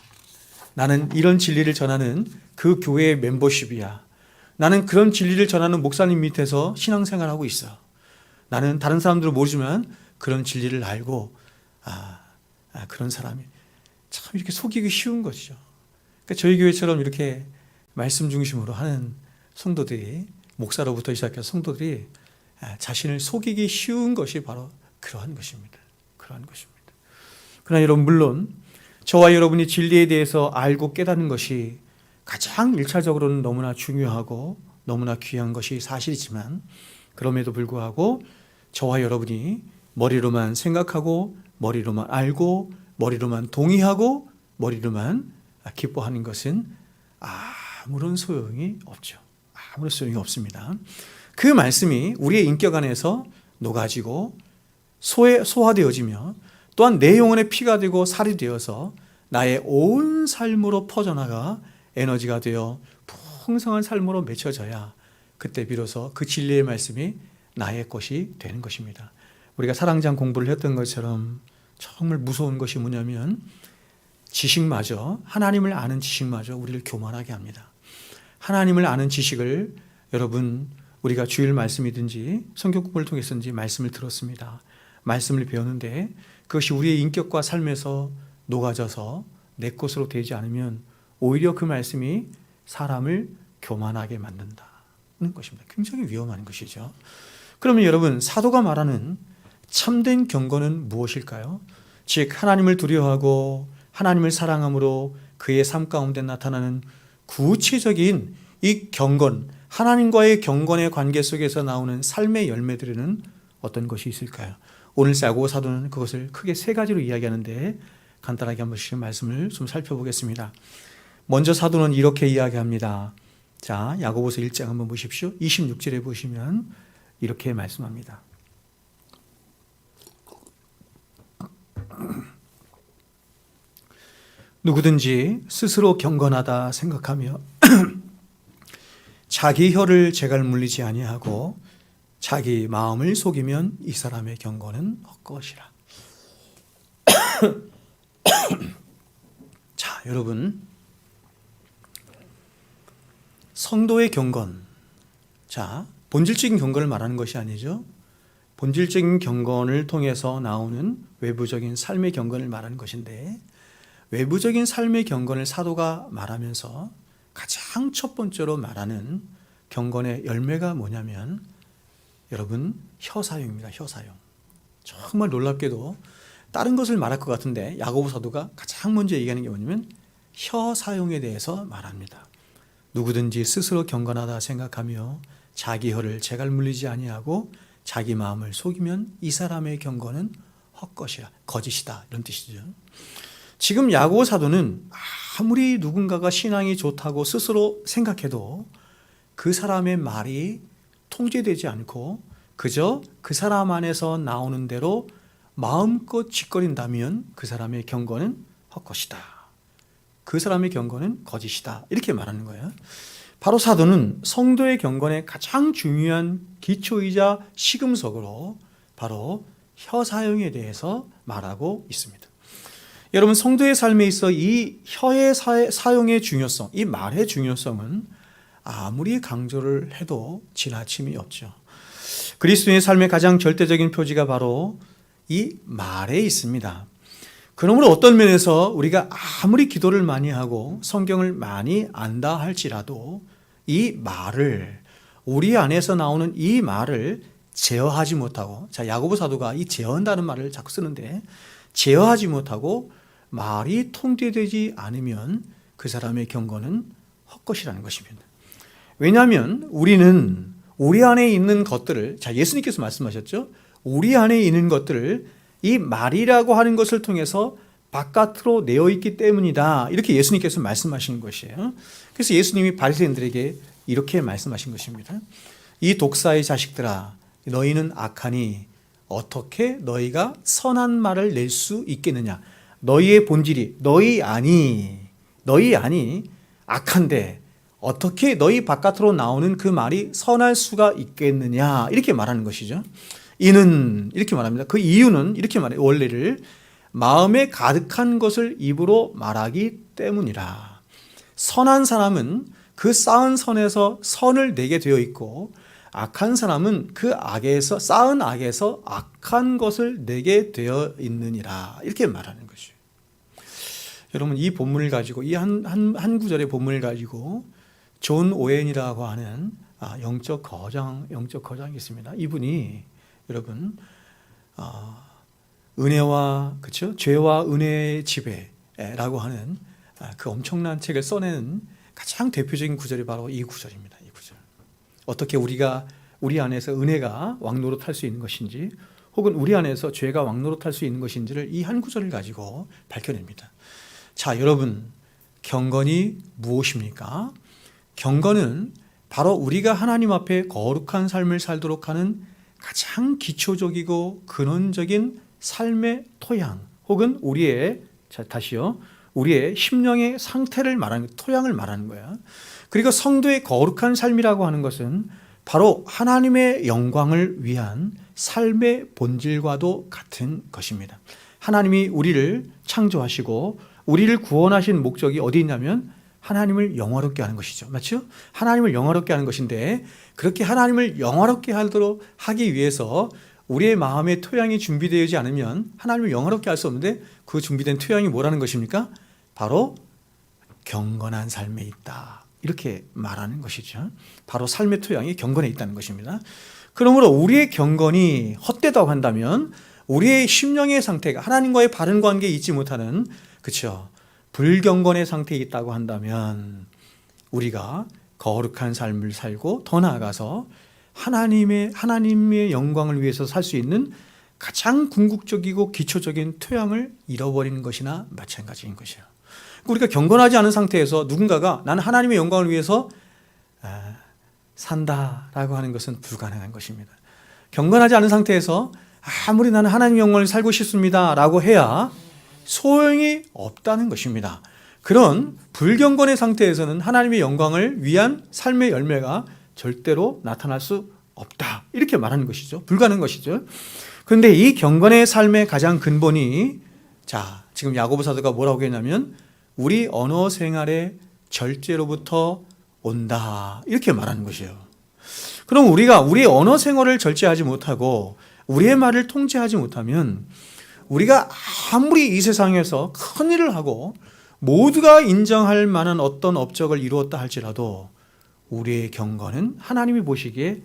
나는 이런 진리를 전하는 그 교회의 멤버십이야. 나는 그런 진리를 전하는 목사님 밑에서 신앙생활하고 있어. 나는 다른 사람들은 모르지만 그런 진리를 알고 그런 사람이 참 이렇게 속이기 쉬운 것이죠. 그러니까 저희 교회처럼 이렇게 말씀 중심으로 하는 성도들이, 목사로부터 시작해서 성도들이 자신을 속이기 쉬운 것이 바로 그러한 것입니다. 그러한 것입니다. 그러나 여러분, 물론 저와 여러분이 진리에 대해서 알고 깨닫는 것이 가장 1차적으로는 너무나 중요하고 너무나 귀한 것이 사실이지만, 그럼에도 불구하고 저와 여러분이 머리로만 생각하고 머리로만 알고 머리로만 동의하고 머리로만 기뻐하는 것은 아무런 소용이 없죠. 아무런 소용이 없습니다. 그 말씀이 우리의 인격 안에서 녹아지고 소화되어지며 또한 내 영혼의 피가 되고 살이 되어서 나의 온 삶으로 퍼져나가 에너지가 되어 풍성한 삶으로 맺혀져야 그때 비로소 그 진리의 말씀이 나의 것이 되는 것입니다. 우리가 사랑장 공부를 했던 것처럼 정말 무서운 것이 뭐냐면 지식마저, 하나님을 아는 지식마저 우리를 교만하게 합니다. 하나님을 아는 지식을 여러분, 우리가 주일 말씀이든지 성경 공부를 통해서든지 말씀을 들었습니다. 말씀을 배웠는데 그것이 우리의 인격과 삶에서 녹아져서 내 것으로 되지 않으면 오히려 그 말씀이 사람을 교만하게 만든다는 것입니다. 굉장히 위험한 것이죠. 그러면 여러분, 사도가 말하는 참된 경건은 무엇일까요? 즉 하나님을 두려워하고 하나님을 사랑함으로 그의 삶 가운데 나타나는 구체적인 이 경건, 하나님과의 경건의 관계 속에서 나오는 삶의 열매들에는 어떤 것이 있을까요? 오늘 야고보 사도는 그것을 크게 세 가지로 이야기하는데 간단하게 한 번씩 말씀을 좀 살펴보겠습니다. 먼저 사도는 이렇게 이야기합니다. 자, 야고보서 1장 한번 보십시오. 26절에 보시면 이렇게 말씀합니다. 누구든지 스스로 경건하다 생각하며 자기 혀를 재갈 물리지 아니하고 자기 마음을 속이면 이 사람의 경건은 헛것이라. 자, 여러분, 성도의 경건, 자, 본질적인 경건을 말하는 것이 아니죠. 본질적인 경건을 통해서 나오는 외부적인 삶의 경건을 말하는 것인데, 외부적인 삶의 경건을 사도가 말하면서 가장 첫 번째로 말하는 경건의 열매가 뭐냐면 여러분, 혀사용입니다. 혀사용. 정말 놀랍게도 다른 것을 말할 것 같은데 야고보 사도가 가장 먼저 얘기하는 게 뭐냐면 혀사용에 대해서 말합니다. 누구든지 스스로 경건하다 생각하며 자기 혀를 재갈 물리지 아니하고 자기 마음을 속이면 이 사람의 경건은 헛것이라, 거짓이다, 이런 뜻이죠. 지금 야고보 사도는 아무리 누군가가 신앙이 좋다고 스스로 생각해도 그 사람의 말이 통제되지 않고 그저 그 사람 안에서 나오는 대로 마음껏 짓거린다면 그 사람의 경건은 헛것이다. 그 사람의 경건은 거짓이다. 이렇게 말하는 거예요. 바로 사도는 성도의 경건의 가장 중요한 기초이자 시금석으로 바로 혀 사용에 대해서 말하고 있습니다. 여러분, 성도의 삶에 있어 이 혀의 사용의 중요성, 이 말의 중요성은 아무리 강조를 해도 지나침이 없죠. 그리스도인의 삶의 가장 절대적인 표지가 바로 이 말에 있습니다. 그러므로 어떤 면에서 우리가 아무리 기도를 많이 하고 성경을 많이 안다 할지라도 이 말을, 우리 안에서 나오는 이 말을 제어하지 못하고, 자, 야고보 사도가 이 제어한다는 말을 자꾸 쓰는데, 제어하지 못하고 말이 통제되지 않으면 그 사람의 경건은 헛것이라는 것입니다. 왜냐하면 우리는 우리 안에 있는 것들을, 자, 예수님께서 말씀하셨죠. 우리 안에 있는 것들을 이 말이라고 하는 것을 통해서 바깥으로 내어 있기 때문이다. 이렇게 예수님께서 말씀하신 것이에요. 그래서 예수님이 바리새인들에게 이렇게 말씀하신 것입니다. 이 독사의 자식들아, 너희는 악하니 어떻게 너희가 선한 말을 낼 수 있겠느냐. 너희의 본질이 너희 안이 악한데 어떻게 너희 바깥으로 나오는 그 말이 선할 수가 있겠느냐. 이렇게 말하는 것이죠. 이는 이렇게 말합니다. 그 이유는 이렇게 말해요. 원래를 마음에 가득한 것을 입으로 말하기 때문이라. 선한 사람은 그 쌓은 선에서 선을 내게 되어 있고, 악한 사람은 그 악에서, 쌓은 악에서 악한 것을 내게 되어 있느니라. 이렇게 말하는 것이에요. 여러분, 이 본문을 가지고, 이 한 구절의 본문을 가지고 존 오웬이라고 하는 영적 거장이 있습니다. 이분이 여러분, 은혜와, 그렇죠? 죄와 은혜의 지배라고 하는 그 엄청난 책을 써낸 가장 대표적인 구절이 바로 이 구절입니다. 이 구절. 어떻게 우리 안에서 은혜가 왕노릇할 수 있는 것인지, 혹은 우리 안에서 죄가 왕노릇할 수 있는 것인지를 이 한 구절을 가지고 밝혀냅니다. 자, 여러분, 경건이 무엇입니까? 경건은 바로 우리가 하나님 앞에 거룩한 삶을 살도록 하는 가장 기초적이고 근원적인 삶의 토양, 혹은 우리의 심령의 상태를 말하는, 토양을 말하는 거야. 그리고 성도의 거룩한 삶이라고 하는 것은 바로 하나님의 영광을 위한 삶의 본질과도 같은 것입니다. 하나님이 우리를 창조하시고 우리를 구원하신 목적이 어디 있냐면 하나님을 영화롭게 하는 것이죠. 맞죠? 하나님을 영화롭게 하는 것인데, 그렇게 하나님을 영화롭게 하도록 하기 위해서 우리의 마음의 토양이 준비되지 않으면 하나님을 영화롭게 할 수 없는데, 그 준비된 토양이 뭐라는 것입니까? 바로 경건한 삶에 있다. 이렇게 말하는 것이죠. 바로 삶의 토양이 경건에 있다는 것입니다. 그러므로 우리의 경건이 헛되다고 한다면 우리의 심령의 상태가 하나님과의 바른 관계에 있지 못하는, 그렇죠, 불경건의 상태에 있다고 한다면 우리가 거룩한 삶을 살고 더 나아가서 하나님의 영광을 위해서 살 수 있는 가장 궁극적이고 기초적인 토양을 잃어버리는 것이나 마찬가지인 것이에요. 우리가 경건하지 않은 상태에서 누군가가 나는 하나님의 영광을 위해서 산다라고 하는 것은 불가능한 것입니다. 경건하지 않은 상태에서 아무리 나는 하나님의 영광을 살고 싶습니다라고 해야 소용이 없다는 것입니다. 그런 불경건의 상태에서는 하나님의 영광을 위한 삶의 열매가 절대로 나타날 수 없다. 이렇게 말하는 것이죠. 불가능한 것이죠. 그런데 이 경건의 삶의 가장 근본이, 자, 지금 야고보 사도가 뭐라고 했냐면 우리 언어 생활의 절제로부터 온다. 이렇게 말하는 것이에요. 그럼 우리가 우리의 언어 생활을 절제하지 못하고 우리의 말을 통제하지 못하면 우리가 아무리 이 세상에서 큰 일을 하고 모두가 인정할 만한 어떤 업적을 이루었다 할지라도 우리의 경건은 하나님이 보시기에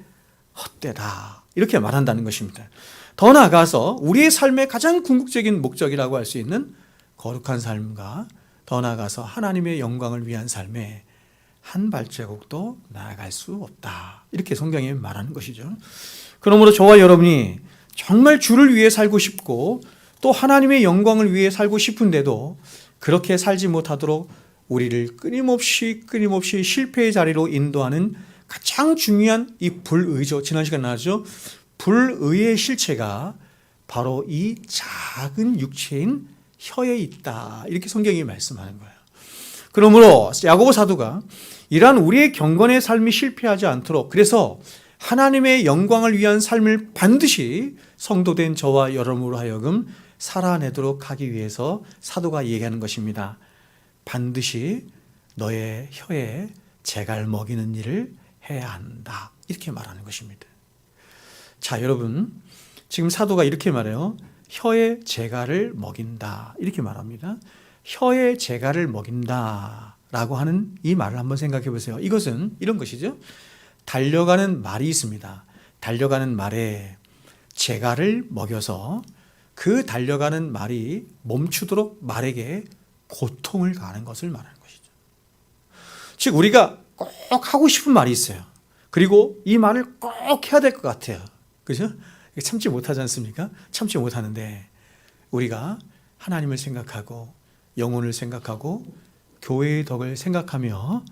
헛되다. 이렇게 말한다는 것입니다. 더 나아가서 우리의 삶의 가장 궁극적인 목적이라고 할 수 있는 거룩한 삶과 더 나아가서 하나님의 영광을 위한 삶에 한 발자국도 나아갈 수 없다. 이렇게 성경이 말하는 것이죠. 그러므로 저와 여러분이 정말 주를 위해 살고 싶고 또 하나님의 영광을 위해 살고 싶은데도 그렇게 살지 못하도록 우리를 끊임없이 실패의 자리로 인도하는 가장 중요한 이 불의죠. 지난 시간 나왔죠. 불의의 실체가 바로 이 작은 육체인 혀에 있다. 이렇게 성경이 말씀하는 거예요. 그러므로 야고보 사도가 이러한 우리의 경건의 삶이 실패하지 않도록, 그래서 하나님의 영광을 위한 삶을 반드시 성도된 저와 여러분으로 하여금 살아내도록 하기 위해서 사도가 얘기하는 것입니다. 반드시 너의 혀에 재갈 먹이는 일을 해야 한다. 이렇게 말하는 것입니다. 자, 여러분, 지금 사도가 이렇게 말해요. 혀에 재갈을 먹인다. 이렇게 말합니다. 혀에 재갈을 먹인다 라고 하는 이 말을 한번 생각해 보세요. 이것은 이런 것이죠. 달려가는 말이 있습니다. 달려가는 말에 재갈을 먹여서 그 달려가는 말이 멈추도록 말에게 고통을 가하는 것을 말하는 것이죠. 즉 우리가 꼭 하고 싶은 말이 있어요. 그리고 이 말을 꼭 해야 될 것 같아요. 그죠? 참지 못하지 않습니까? 참지 못하는데 우리가 하나님을 생각하고 영혼을 생각하고 교회의 덕을 생각하며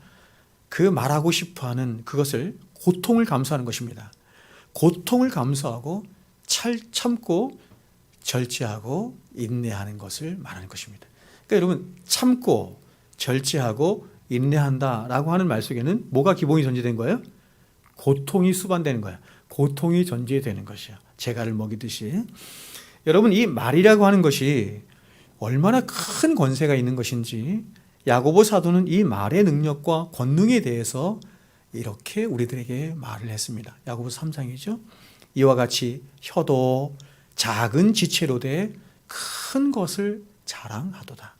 그 말하고 싶어하는 그것을 고통을 감수하는 것입니다. 고통을 감수하고 참고 절제하고 인내하는 것을 말하는 것입니다. 그러니까 여러분 참고 절제하고 인내한다라고 하는 말 속에는 뭐가 기본이 전제된 거예요? 고통이 수반되는 거예요. 고통이 전제되는 것이요. 재갈을 먹이듯이. 여러분 이 말이라고 하는 것이 얼마나 큰 권세가 있는 것인지 야고보 사도는 이 말의 능력과 권능에 대해서 이렇게 우리들에게 말을 했습니다. 야고보서 3장이죠. 이와 같이 혀도 작은 지체로 돼 큰 것을 자랑하도다.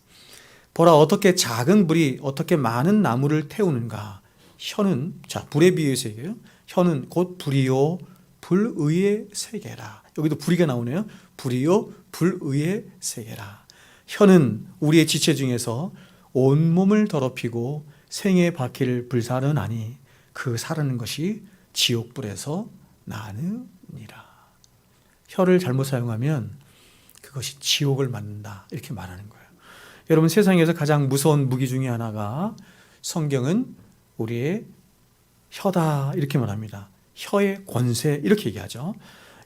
보라 어떻게 작은 불이 어떻게 많은 나무를 태우는가. 혀는 자 불에 비유해서 얘기해요. 혀는 곧 불이요 불의의 세계라. 여기도 불이가 나오네요. 불이요 불의의 세계라. 혀는 우리의 지체 중에서 온몸을 더럽히고 생의 바퀴를 불사르나니 그 사르는 것이 지옥불에서 나느니라. 혀를 잘못 사용하면 그것이 지옥을 맞는다. 이렇게 말하는 거예요. 여러분 세상에서 가장 무서운 무기 중에 하나가 성경은 우리의 혀다. 이렇게 말합니다. 혀의 권세 이렇게 얘기하죠.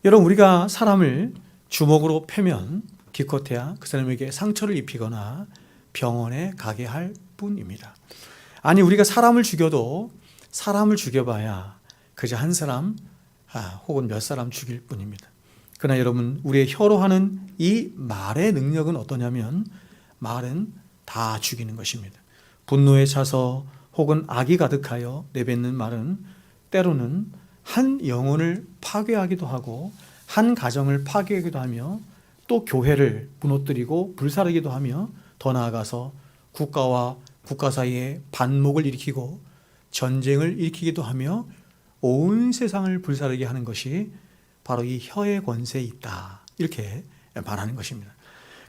여러분 우리가 사람을 주먹으로 패면 기껏해야 그 사람에게 상처를 입히거나 병원에 가게 할 뿐입니다. 아니 우리가 사람을 죽여도 사람을 죽여봐야 그저 한 사람 혹은 몇 사람 죽일 뿐입니다. 그러나 여러분 우리의 혀로 하는 이 말의 능력은 어떠냐면 말은 다 죽이는 것입니다. 분노에 차서 혹은 악이 가득하여 내뱉는 말은 때로는 한 영혼을 파괴하기도 하고 한 가정을 파괴하기도 하며 또 교회를 무너뜨리고 불사르기도 하며 더 나아가서 국가와 국가 사이에 반목을 일으키고 전쟁을 일으키기도 하며 온 세상을 불사르게 하는 것이 바로 이 혀의 권세에 있다. 이렇게 말하는 것입니다.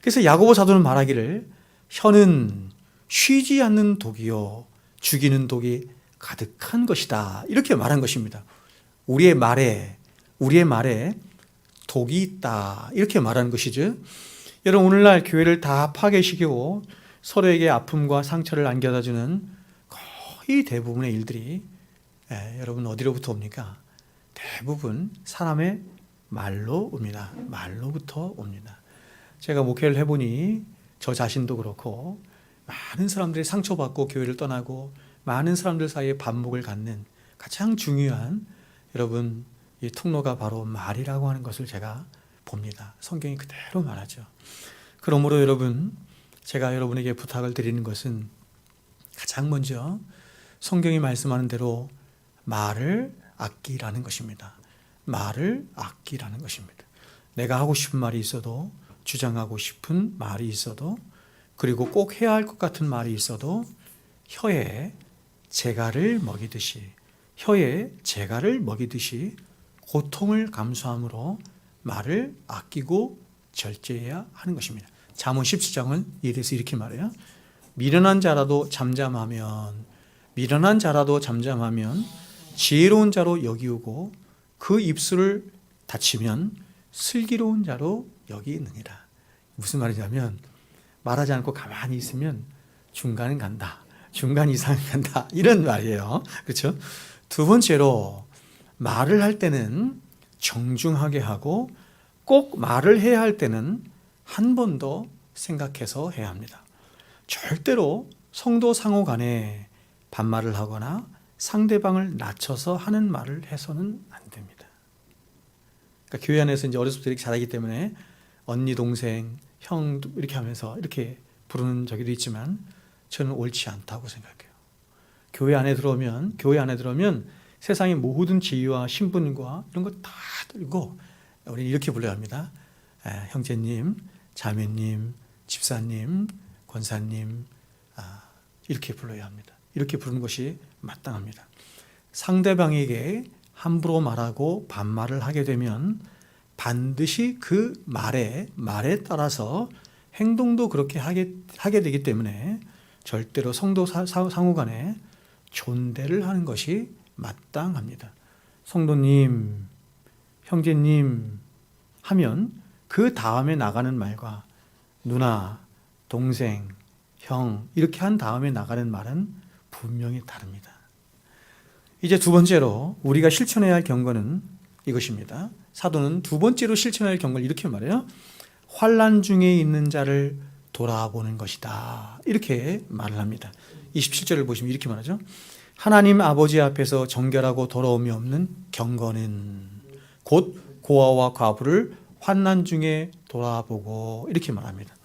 그래서 야고보 사도는 말하기를 혀는 쉬지 않는 독이요 죽이는 독이 가득한 것이다. 이렇게 말한 것입니다. 우리의 말에 독이 있다. 이렇게 말하는 것이죠. 여러분 오늘날 교회를 다 파괴시키고 서로에게 아픔과 상처를 안겨다주는 거의 대부분의 일들이 여러분 어디로부터 옵니까? 대부분 사람의 말로 옵니다. 말로부터 옵니다. 제가 목회를 해보니 저 자신도 그렇고 많은 사람들이 상처받고 교회를 떠나고 많은 사람들 사이에 반목을 갖는 가장 중요한 여러분 이 통로가 바로 말이라고 하는 것을 제가 봅니다. 성경이 그대로 말하죠. 그러므로 여러분 제가 여러분에게 부탁을 드리는 것은 가장 먼저 성경이 말씀하는 대로 말을 아끼라는 것입니다. 말을 아끼라는 것입니다. 내가 하고 싶은 말이 있어도 주장하고 싶은 말이 있어도 그리고 꼭 해야 할 것 같은 말이 있어도 혀에 재갈을 먹이듯이 고통을 감수함으로 말을 아끼고 절제해야 하는 것입니다. 잠언 17장은 이에 대해서 이렇게 말해요. 미련한 자라도 잠잠하면 지혜로운 자로 여기우고 그 입술을 닫히면 슬기로운 자로 여기느니라. 무슨 말이냐면 말하지 않고 가만히 있으면 중간은 간다. 중간 이상은 간다. 이런 말이에요. 그렇죠? 두 번째로 말을 할 때는 정중하게 하고 꼭 말을 해야 할 때는 한 번 더 생각해서 해야 합니다. 절대로 성도 상호 간에 반말을 하거나 상대방을 낮춰서 하는 말을 해서는 안 됩니다. 그러니까 교회 안에서 이제 어렸을 때 이렇게 자라기 때문에 언니, 동생, 형 이렇게 하면서 이렇게 부르는 적도 있지만 저는 옳지 않다고 생각해요. 교회 안에 들어오면 세상의 모든 지위와 신분과 이런 거 다 들고 우리는 이렇게 불러야 합니다. 형제님, 자매님, 집사님, 권사님, 이렇게 불러야 합니다. 이렇게 부르는 것이 마땅합니다. 상대방에게 함부로 말하고 반말을 하게 되면 반드시 그 말에 따라서 행동도 그렇게 하게 되기 때문에 절대로 성도 상호 간에 존대를 하는 것이 마땅합니다. 성도님, 형제님 하면 그 다음에 나가는 말과 누나, 동생, 형 이렇게 한 다음에 나가는 말은 분명히 다릅니다. 이제 두 번째로 우리가 실천해야 할 경고는 이것입니다. 사도는 두 번째로 실천해야 할 경고를 이렇게 말해요. 환난 중에 있는 자를 돌아보는 것이다. 이렇게 말을 합니다. 27절을 보시면 이렇게 말하죠. 하나님 아버지 앞에서 정결하고 더러움이 없는 경건은 곧 고아와 과부를 환난 중에 돌아보고 이렇게 말합니다.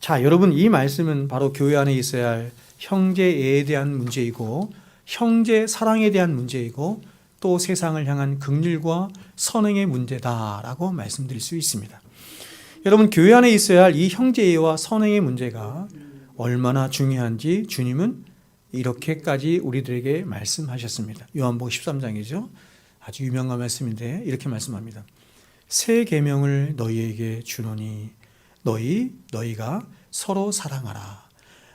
자, 여러분 이 말씀은 바로 교회 안에 있어야 할 형제에 대한 문제이고 형제 사랑에 대한 문제이고 또 세상을 향한 긍휼과 선행의 문제다라고 말씀드릴 수 있습니다. 여러분 교회 안에 있어야 할 이 형제와 선행의 문제가 얼마나 중요한지 주님은 이렇게까지 우리들에게 말씀하셨습니다. 요한복음 13장이죠. 아주 유명한 말씀인데 이렇게 말씀합니다. 새 계명을 너희에게 주노니 너희가 서로 사랑하라.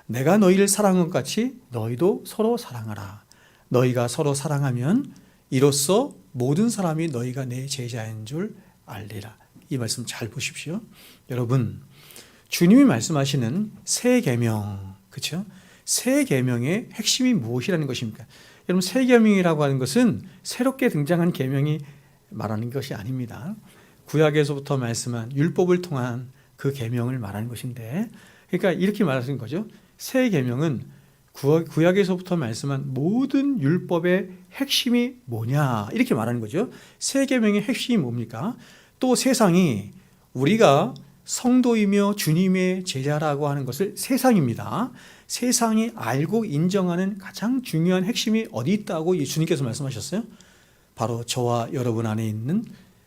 내가 너희를 사랑한 것 같이 너희도 서로 사랑하라. 너희가 서로 사랑하면 이로써 모든 사람이 너희가 내 제자인 줄 알리라. 이 말씀 잘 보십시오. 여러분, 주님이 말씀하시는 새 계명, 그렇죠? 새 계명의 핵심이 무엇이라는 것입니까? 여러분, 새 계명이라고 하는 것은 새롭게 등장한 계명이 말하는 것이 아닙니다. 구약에서부터 말씀한 율법을 통한 그 계명을 말하는 것인데, 그러니까 이렇게 말하는 거죠. 새 계명은 구약에서부터 말씀한 모든 율법의 핵심이 뭐냐 이렇게 말하는 거죠. 새 계명의 핵심이 뭡니까? 또 세상이 우리가 성도이며 주님의 제자라고 하는 것을 세상입니다. 세상이 알고 인정하는 가장 중요한 핵심이 어디 있다고 주님께서 말씀하셨어요? 바로 저와 여러분 안에 있는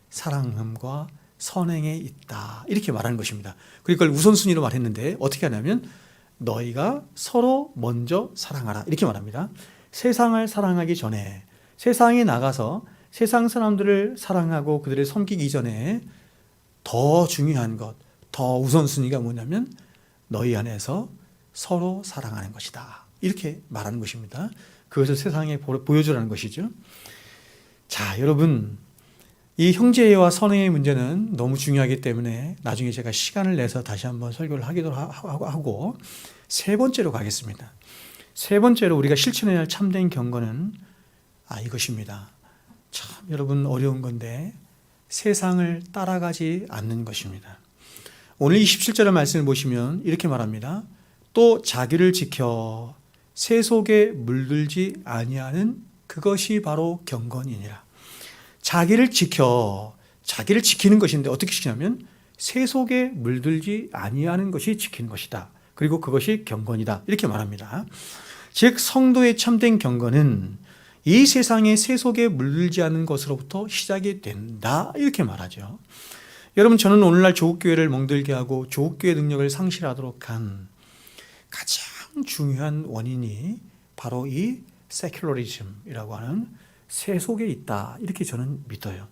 사랑함과 선행에 있다 이렇게 말하는 것입니다. 그걸 우선순위로 말했는데 어떻게 하냐면 너희가 서로 먼저 사랑하라 이렇게 말합니다. 세상을 사랑하기 전에 세상에 나가서 세상 사람들을 사랑하고 그들을 섬기기 전에 더 중요한 것, 더 우선순위가 뭐냐면 너희 안에서 서로 사랑하는 것이다 이렇게 말하는 것입니다. 그것을 세상에 보여주라는 것이죠. 자, 여러분 이 형제와 선행의 문제는 너무 중요하기 때문에 나중에 제가 시간을 내서 다시 한번 설교를 하기도 하고 세 번째로 가겠습니다. 세 번째로 우리가 실천해야 할 참된 경건은 이것입니다. 참 여러분 어려운 건데 세상을 따라가지 않는 것입니다. 오늘 27절의 말씀을 보시면 이렇게 말합니다. 또 자기를 지켜 세 속에 물들지 아니하는 그것이 바로 경건이니라. 자기를 지키는 것인데 어떻게 지키냐면 세 속에 물들지 아니하는 것이 지키는 것이다. 그리고 그것이 경건이다. 이렇게 말합니다. 즉 성도의 참된 경건은 이 세상의 세 속에 물들지 않는 것으로부터 시작이 된다. 이렇게 말하죠. 여러분 저는 오늘날 조국교회를 멍들게 하고 조국교회 능력을 상실하도록 한 가장 중요한 원인이 바로 이 세큘러리즘이라고 하는 세속에 있다 이렇게 저는 믿어요.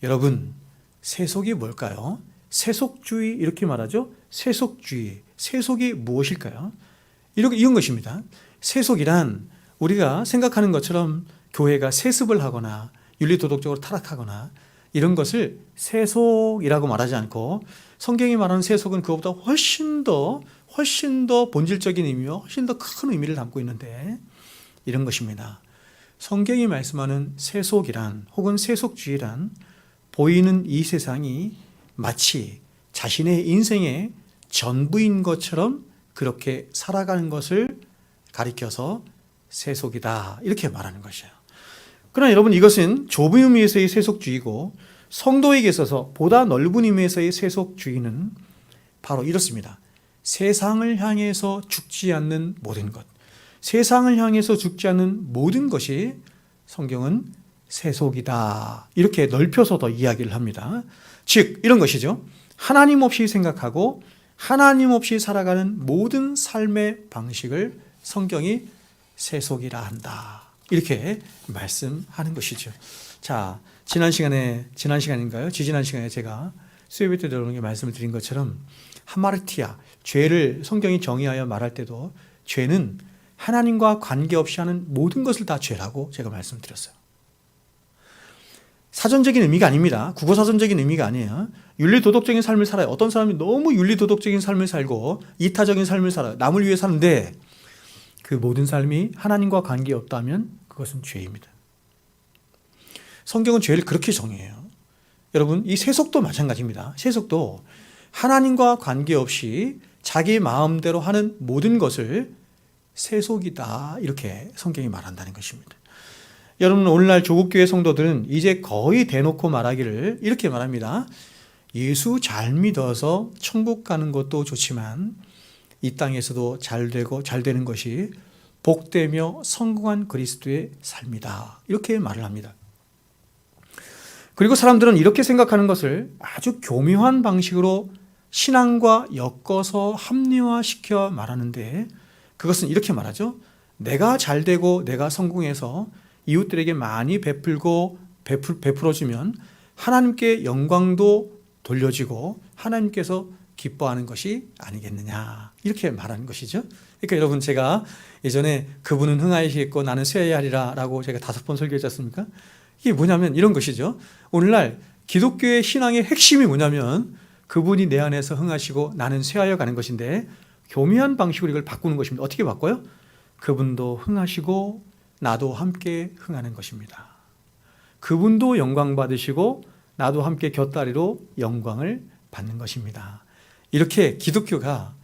여러분 세속이 뭘까요? 세속주의 이렇게 말하죠. 세속주의, 세속이 무엇일까요? 이런 것입니다. 세속이란 우리가 생각하는 것처럼 교회가 세습을 하거나 윤리도덕적으로 타락하거나 이런 것을 세속이라고 말하지 않고 성경이 말하는 세속은 그것보다 훨씬 더 본질적인 의미와 훨씬 더 큰 의미를 담고 있는데 이런 것입니다. 성경이 말씀하는 세속이란 혹은 세속주의란 보이는 이 세상이 마치 자신의 인생의 전부인 것처럼 그렇게 살아가는 것을 가리켜서 세속이다 이렇게 말하는 것이에요. 그러나 여러분, 이것은 좁은 의미에서의 세속주의고 성도에게 있어서 보다 넓은 의미에서의 세속주의는 바로 이렇습니다. 세상을 향해서 죽지 않는 모든 것, 세상을 향해서 죽지 않는 모든 것이 성경은 세속이다. 이렇게 넓혀서 더 이야기를 합니다. 즉 이런 것이죠. 하나님 없이 생각하고 하나님 없이 살아가는 모든 삶의 방식을 성경이 세속이라 한다. 이렇게 말씀하는 것이죠. 자, 지난 시간인가요? 지지난 시간에 제가 수요일 때 여러분께 말씀을 드린 것처럼 하마르티아, 죄를 성경이 정의하여 말할 때도 죄는 하나님과 관계없이 하는 모든 것을 다 죄라고 제가 말씀드렸어요. 사전적인 의미가 아닙니다. 국어사전적인 의미가 아니에요. 윤리도덕적인 삶을 살아요. 어떤 사람이 너무 윤리도덕적인 삶을 살고 이타적인 삶을 살아요. 남을 위해 사는데 그 모든 삶이 하나님과 관계없다면 그것은 죄입니다. 성경은 죄를 그렇게 정의해요. 여러분, 이 세속도 마찬가지입니다. 세속도 하나님과 관계없이 자기 마음대로 하는 모든 것을 세속이다. 이렇게 성경이 말한다는 것입니다. 여러분, 오늘날 조국교회 성도들은 이제 거의 대놓고 말하기를 이렇게 말합니다. 예수 잘 믿어서 천국 가는 것도 좋지만 이 땅에서도 잘 되고 잘 되는 것이 복되며 성공한 그리스도의 삶이다. 이렇게 말을 합니다. 그리고 사람들은 이렇게 생각하는 것을 아주 교묘한 방식으로 신앙과 엮어서 합리화시켜 말하는데 그것은 이렇게 말하죠. 내가 잘 되고 내가 성공해서 이웃들에게 많이 베풀어주면 하나님께 영광도 돌려지고 하나님께서 기뻐하는 것이 아니겠느냐. 이렇게 말하는 것이죠. 그러니까 여러분, 제가 예전에 그분은 흥하시겠고 나는 쇠해야 하리라 라고 제가 5번 설교했지 않습니까? 이게 뭐냐면 이런 것이죠. 오늘날 기독교의 신앙의 핵심이 뭐냐면 그분이 내 안에서 흥하시고 나는 쇠하여 가는 것인데 교묘한 방식으로 이걸 바꾸는 것입니다. 어떻게 바꿔요? 그분도 흥하시고 나도 함께 흥하는 것입니다. 그분도 영광 받으시고 나도 함께 곁다리로 영광을 받는 것입니다. 이렇게 기독교가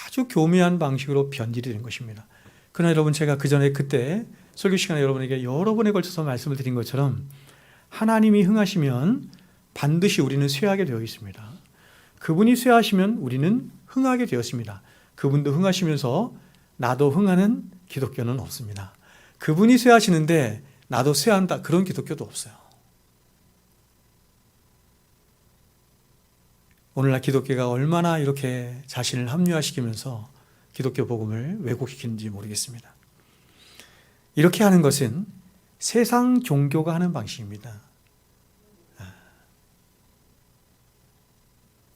아주 교묘한 방식으로 변질이 된 것입니다. 그러나 여러분, 제가 그때 설교 시간에 여러분에게 여러 번에 걸쳐서 말씀을 드린 것처럼 하나님이 흥하시면 반드시 우리는 쇠하게 되어 있습니다. 그분이 쇠하시면 우리는 흥하게 되었습니다. 그분도 흥하시면서 나도 흥하는 기독교는 없습니다. 그분이 쇠하시는데 나도 쇠한다, 그런 기독교도 없어요. 오늘날 기독교가 얼마나 이렇게 자신을 합리화시키면서 기독교 복음을 왜곡시키는지 모르겠습니다. 이렇게 하는 것은 세상 종교가 하는 방식입니다.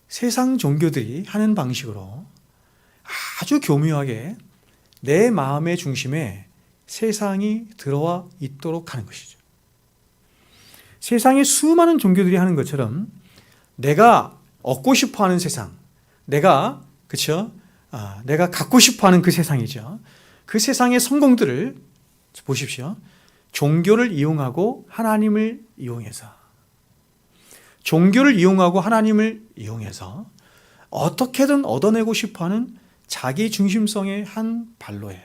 세상 종교들이 하는 방식으로 아주 교묘하게 내 마음의 중심에 세상이 들어와 있도록 하는 것이죠. 세상의 수많은 종교들이 하는 것처럼 내가 얻고 싶어하는 세상, 내가 갖고 싶어하는 그 세상이죠. 그 세상의 성공들을 보십시오. 종교를 이용하고 하나님을 이용해서 어떻게든 얻어내고 싶어하는 자기 중심성의 한 발로예요.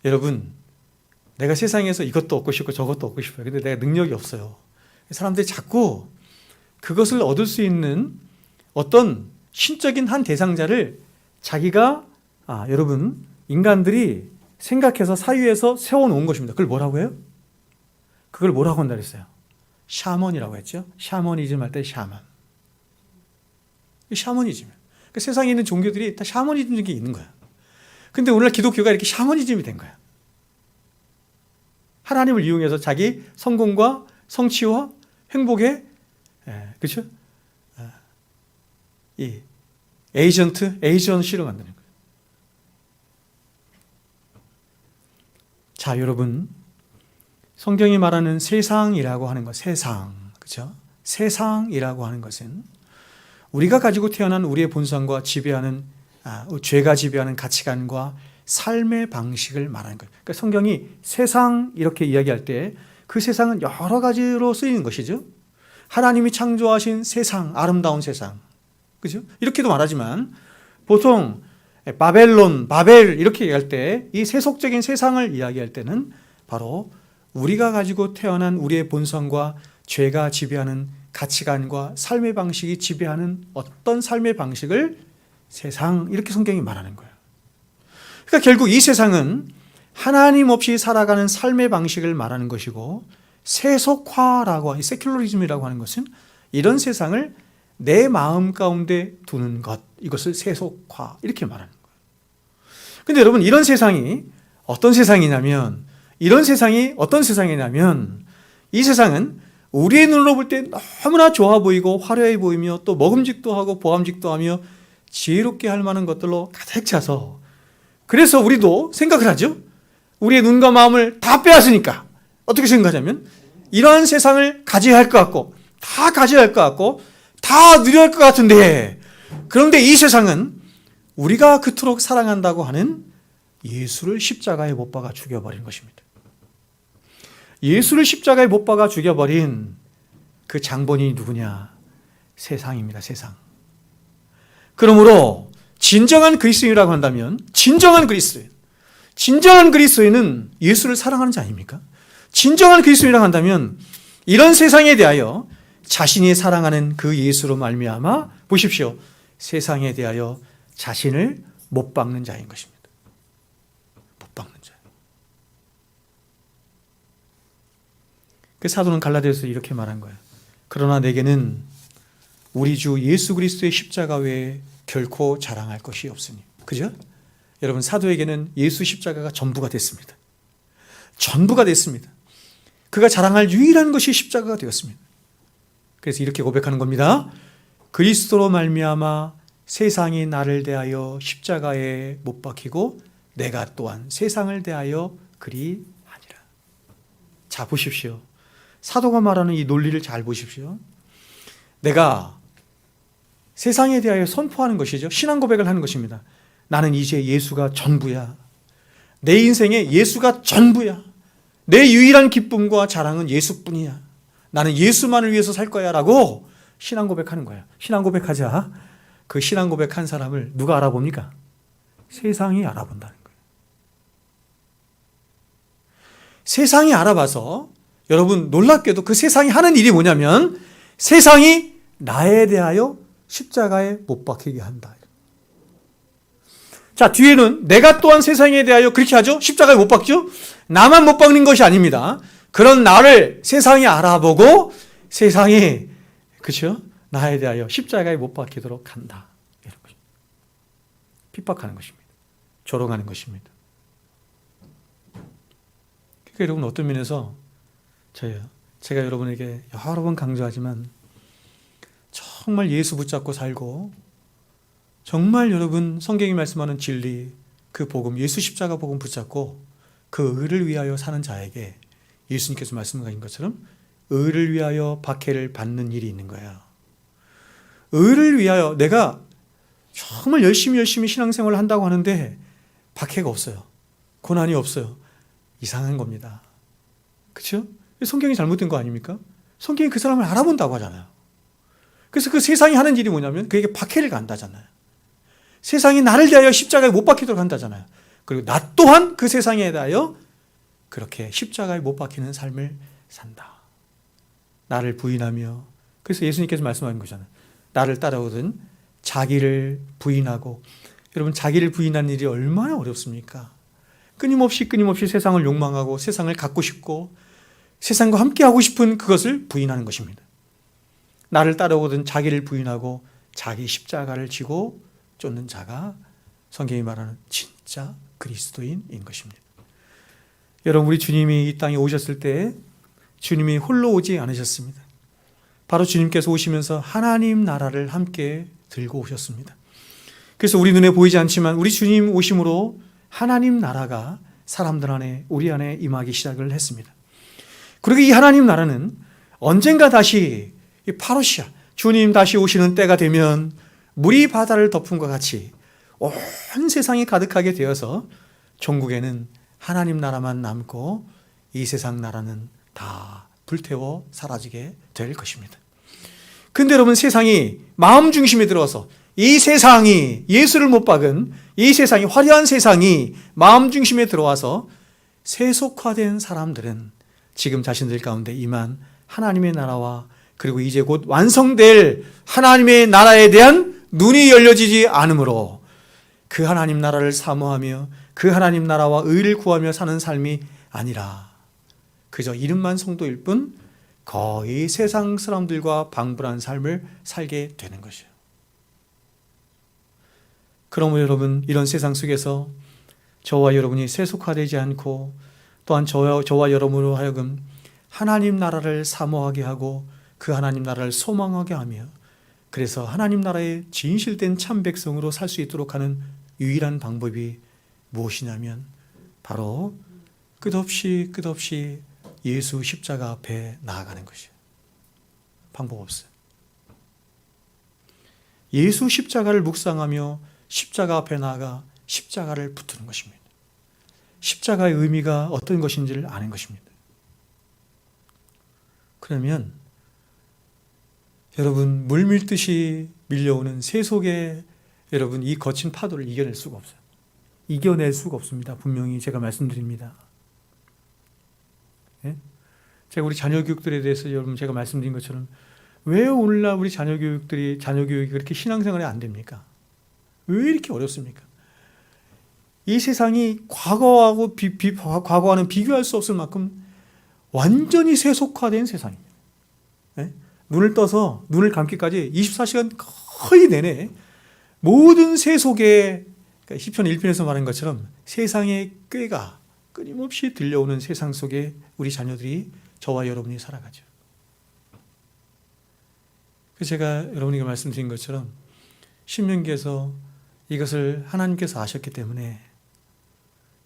여러분, 내가 세상에서 이것도 얻고 싶고 저것도 얻고 싶어요. 근데 내가 능력이 없어요. 사람들이 자꾸 그것을 얻을 수 있는 어떤 신적인 한 대상자를 자기가 여러분, 인간들이 생각해서 사유해서 세워놓은 것입니다. 그걸 뭐라고 해요? 그걸 뭐라고 한다 그랬어요? 샤먼이라고 했죠. 샤머니즘 할 때 샤먼. 샤머니즘. 그러니까 세상에 있는 종교들이 다 샤머니즘이 있는 거야. 근데 오늘 기독교가 이렇게 샤머니즘이 된 거야. 하나님을 이용해서 자기 성공과 성취와 행복의, 그렇죠? 이 에이전시로 만드는 거예요. 자, 여러분, 성경이 말하는 세상이라고 하는 것, 그렇죠? 세상이라고 하는 것은 우리가 가지고 태어난 우리의 본성과 죄가 지배하는 가치관과 삶의 방식을 말하는 거예요. 그러니까 성경이 세상 이렇게 이야기할 때 그 세상은 여러 가지로 쓰이는 것이죠. 하나님이 창조하신 세상, 아름다운 세상, 그죠? 이렇게도 말하지만 보통 바벨론, 바벨 이렇게 얘기할 때 이 세속적인 세상을 이야기할 때는 바로 우리가 가지고 태어난 우리의 본성과 죄가 지배하는 가치관과 삶의 방식이 지배하는 어떤 삶의 방식을 세상 이렇게 성경이 말하는 거예요. 그러니까 결국 이 세상은 하나님 없이 살아가는 삶의 방식을 말하는 것이고 세속화라고 하는 세큘러리즘이라고 하는 것은 이런 세상을 내 마음 가운데 두는 것, 이것을 세속화 이렇게 말하는 거예요. 근데 여러분 이런 세상이 어떤 세상이냐면 이 세상은 우리의 눈으로 볼 때 너무나 좋아 보이고 화려해 보이며 또 먹음직도 하고 보암직도 하며 지혜롭게 할 만한 것들로 가득 차서 그래서 우리도 생각을 하죠. 우리의 눈과 마음을 다 빼앗으니까 어떻게 생각하냐면 이러한 세상을 가져야 할 것 같고 다 가져야 할 것 같고 다 누려야 할 것 같은데 그런데 이 세상은 우리가 그토록 사랑한다고 하는 예수를 십자가에 못 박아 죽여버린 것입니다. 예수를 십자가에 못 박아 죽여버린 그 장본인이 누구냐? 세상입니다. 세상. 그러므로 진정한 그리스도인이라고 한다면 진정한 그리스도인은 예수를 사랑하는 자 아닙니까? 진정한 그리스도인이라고 한다면 이런 세상에 대하여 자신이 사랑하는 그 예수로 말미암아 보십시오. 세상에 대하여 자신을 못 박는 자인 것입니다. 못 박는 자. 그 사도는 갈라디아서에서 이렇게 말한 거예요. 그러나 내게는 우리 주 예수 그리스도의 십자가 외에 결코 자랑할 것이 없으니. 그죠? 여러분 사도에게는 예수 십자가가 전부가 됐습니다. 전부가 됐습니다. 그가 자랑할 유일한 것이 십자가가 되었습니다. 그래서 이렇게 고백하는 겁니다. 그리스도로 말미암아 세상이 나를 대하여 십자가에 못 박히고 내가 또한 세상을 대하여 그리 하니라. 자 보십시오. 사도가 말하는 이 논리를 잘 보십시오. 내가 세상에 대하여 선포하는 것이죠. 신앙 고백을 하는 것입니다. 나는 이제 예수가 전부야. 내 인생에 예수가 전부야. 내 유일한 기쁨과 자랑은 예수뿐이야. 나는 예수만을 위해서 살 거야 라고 신앙 고백하는 거예요. 신앙 고백하자. 그 신앙 고백한 사람을 누가 알아봅니까? 세상이 알아본다는 거예요. 세상이 알아봐서 여러분 놀랍게도 그 세상이 하는 일이 뭐냐면 세상이 나에 대하여 십자가에 못 박히게 한다. 자, 뒤에는 내가 또한 세상에 대하여 그렇게 하죠? 십자가에 못 박죠? 나만 못 박는 것이 아닙니다. 그런 나를 세상이 알아보고 세상이 그렇죠? 나에 대하여 십자가에 못 박히도록 한다. 이런 것입니다. 핍박하는 것입니다. 조롱하는 것입니다. 그러니까 여러분 어떤 면에서 제가 여러분에게 여러 번 강조하지만 정말 예수 붙잡고 살고 정말 여러분 성경이 말씀하는 진리 그 복음 예수 십자가 복음 붙잡고 그 의를 위하여 사는 자에게 예수님께서 말씀하신 것처럼 의를 위하여 박해를 받는 일이 있는 거예요. 의를 위하여 내가 정말 열심히 신앙생활을 한다고 하는데 박해가 없어요. 고난이 없어요. 이상한 겁니다. 그렇죠? 성경이 잘못된 거 아닙니까? 성경이 그 사람을 알아본다고 하잖아요. 그래서 그 세상이 하는 일이 뭐냐면 그에게 박해를 간다잖아요. 세상이 나를 대하여 십자가에 못 박히도록 한다잖아요. 그리고 나 또한 그 세상에 대하여 그렇게 십자가에 못 박히는 삶을 산다. 나를 부인하며 그래서 예수님께서 말씀하신 거잖아요. 나를 따라오든 자기를 부인하고 여러분 자기를 부인하는 일이 얼마나 어렵습니까? 끊임없이 세상을 욕망하고 세상을 갖고 싶고 세상과 함께하고 싶은 그것을 부인하는 것입니다. 나를 따라오든 자기를 부인하고 자기 십자가를 지고 쫓는 자가 성경이 말하는 진짜 그리스도인인 것입니다. 여러분 우리 주님이 이 땅에 오셨을 때 주님이 홀로 오지 않으셨습니다. 바로 주님께서 오시면서 하나님 나라를 함께 들고 오셨습니다. 그래서 우리 눈에 보이지 않지만 우리 주님 오심으로 하나님 나라가 사람들 안에 우리 안에 임하기 시작을 했습니다. 그리고 이 하나님 나라는 언젠가 다시 이 파루시아 주님 다시 오시는 때가 되면 물이 바다를 덮은 것 같이 온 세상이 가득하게 되어서 종국에는 하나님 나라만 남고 이 세상 나라는 다 불태워 사라지게 될 것입니다. 근데 여러분 세상이 마음 중심에 들어서 이 세상이, 예수를 못 박은 이 세상이, 화려한 세상이 마음 중심에 들어와서 세속화된 사람들은 지금 자신들 가운데 임한 하나님의 나라와 그리고 이제 곧 완성될 하나님의 나라에 대한 눈이 열려지지 않으므로 그 하나님 나라를 사모하며 그 하나님 나라와 의를 구하며 사는 삶이 아니라 그저 이름만 성도일 뿐 거의 세상 사람들과 방불한 삶을 살게 되는 것이에요. 그러므로 여러분, 이런 세상 속에서 저와 여러분이 세속화되지 않고 또한 저와 여러분으로 하여금 하나님 나라를 사모하게 하고 그 하나님 나라를 소망하게 하며 그래서 하나님 나라의 진실된 참 백성으로 살 수 있도록 하는 유일한 방법이 무엇이냐면 바로 끝없이 예수 십자가 앞에 나아가는 것이에요. 방법 없어요. 예수 십자가를 묵상하며 십자가 앞에 나아가 십자가를 붙드는 것입니다. 십자가의 의미가 어떤 것인지를 아는 것입니다. 그러면 여러분, 물 밀듯이 밀려오는 세속의 여러분 이 거친 파도를 이겨낼 수가 없어요. 이겨낼 수가 없습니다. 분명히 제가 말씀드립니다. 예? 제가 우리 자녀 교육들에 대해서 여러분 제가 말씀드린 것처럼 왜 오늘날 우리 자녀 교육이 그렇게 신앙생활이 안 됩니까? 왜 이렇게 어렵습니까? 이 세상이 과거와는 비교할 수 없을 만큼 완전히 세속화된 세상입니다. 예? 눈을 떠서 눈을 감기까지 24시간 거의 내내 모든 세속의 시편 1편에서 말한 것처럼 세상의 꾀가 끊임없이 들려오는 세상 속에 우리 자녀들이 저와 여러분이 살아가죠. 그래서 제가 여러분에게 말씀드린 것처럼 신명기에서 이것을 하나님께서 아셨기 때문에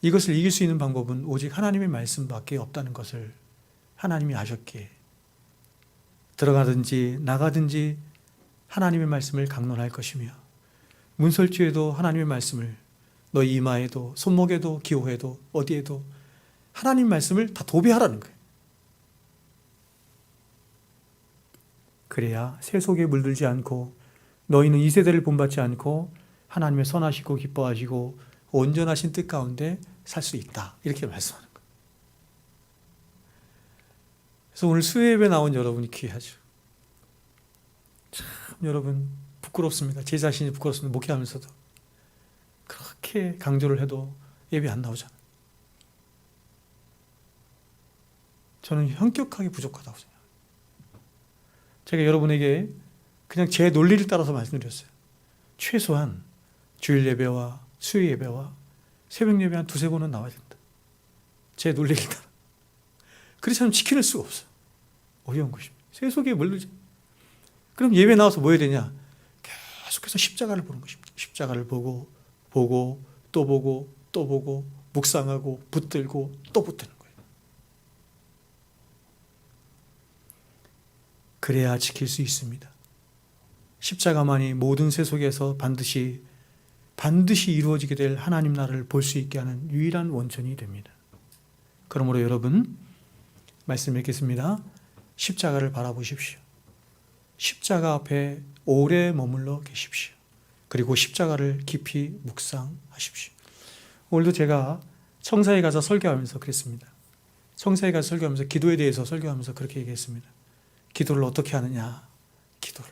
이것을 이길 수 있는 방법은 오직 하나님의 말씀밖에 없다는 것을 하나님이 아셨기에 들어가든지 나가든지 하나님의 말씀을 강론할 것이며 문설주에도 하나님의 말씀을 너희 이마에도 손목에도 기호에도 어디에도 하나님 말씀을 다 도배하라는 거예요. 그래야 세속에 물들지 않고 너희는 이 세대를 본받지 않고 하나님의 선하시고 기뻐하시고 온전하신 뜻 가운데 살 수 있다. 이렇게 말씀하는 거예요. 그래서 오늘 수요 예배 나온 여러분이 귀하죠. 참 여러분 부끄럽습니다. 제 자신이 부끄럽습니다. 목회하면서도 그렇게 강조를 해도 예배 안 나오잖아요. 저는 현격하게 부족하다고 생각해요. 제가 여러분에게 그냥 제 논리를 따라서 말씀드렸어요. 최소한 주일 예배와 수요 예배와 새벽 예배 한 두세 번은 나와야 된다. 제 논리를 따라. 그렇지 않으면 지켜낼 수가 없어요. 어려운 것입니다. 세속에 물들지. 그럼 예배 나와서 뭐 해야 되냐? 계속해서 십자가를 보는 것입니다. 십자가를 보고 또 보고 묵상하고 붙들고 또 붙드는 거예요. 그래야 지킬 수 있습니다. 십자가만이 모든 세속에서 반드시 이루어지게 될 하나님 나라를 볼 수 있게 하는 유일한 원천이 됩니다. 그러므로 여러분 말씀 읽겠습니다. 십자가를 바라보십시오. 십자가 앞에 오래 머물러 계십시오. 그리고 십자가를 깊이 묵상하십시오. 오늘도 제가 청사에 가서 설교하면서 그랬습니다. 청사에 가서 설교하면서 기도에 대해서 설교하면서 그렇게 얘기했습니다. 기도를 어떻게 하느냐? 기도를.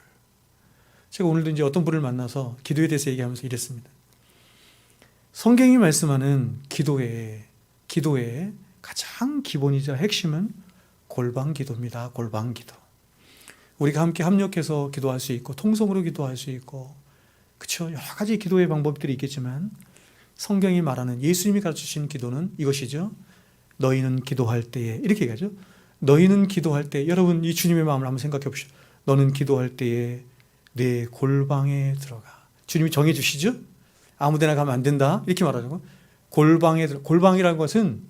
제가 오늘도 이제 어떤 분을 만나서 기도에 대해서 얘기하면서 이랬습니다. 성경이 말씀하는 기도의 가장 기본이자 핵심은 골방 기도입니다. 골방 기도. 우리가 함께 합력해서 기도할 수 있고 통성으로 기도할 수 있고 그렇죠. 여러 가지 기도의 방법들이 있겠지만 성경이 말하는 예수님이 가르치신 기도는 이것이죠. 너희는 기도할 때에 이렇게 얘기하죠. 너희는 기도할 때 여러분 이 주님의 마음을 한번 생각해 보십시오. 너는 기도할 때에 내 골방에 들어가. 주님이 정해 주시죠. 아무데나 가면 안 된다 이렇게 말하는 거. 골방이라는 것은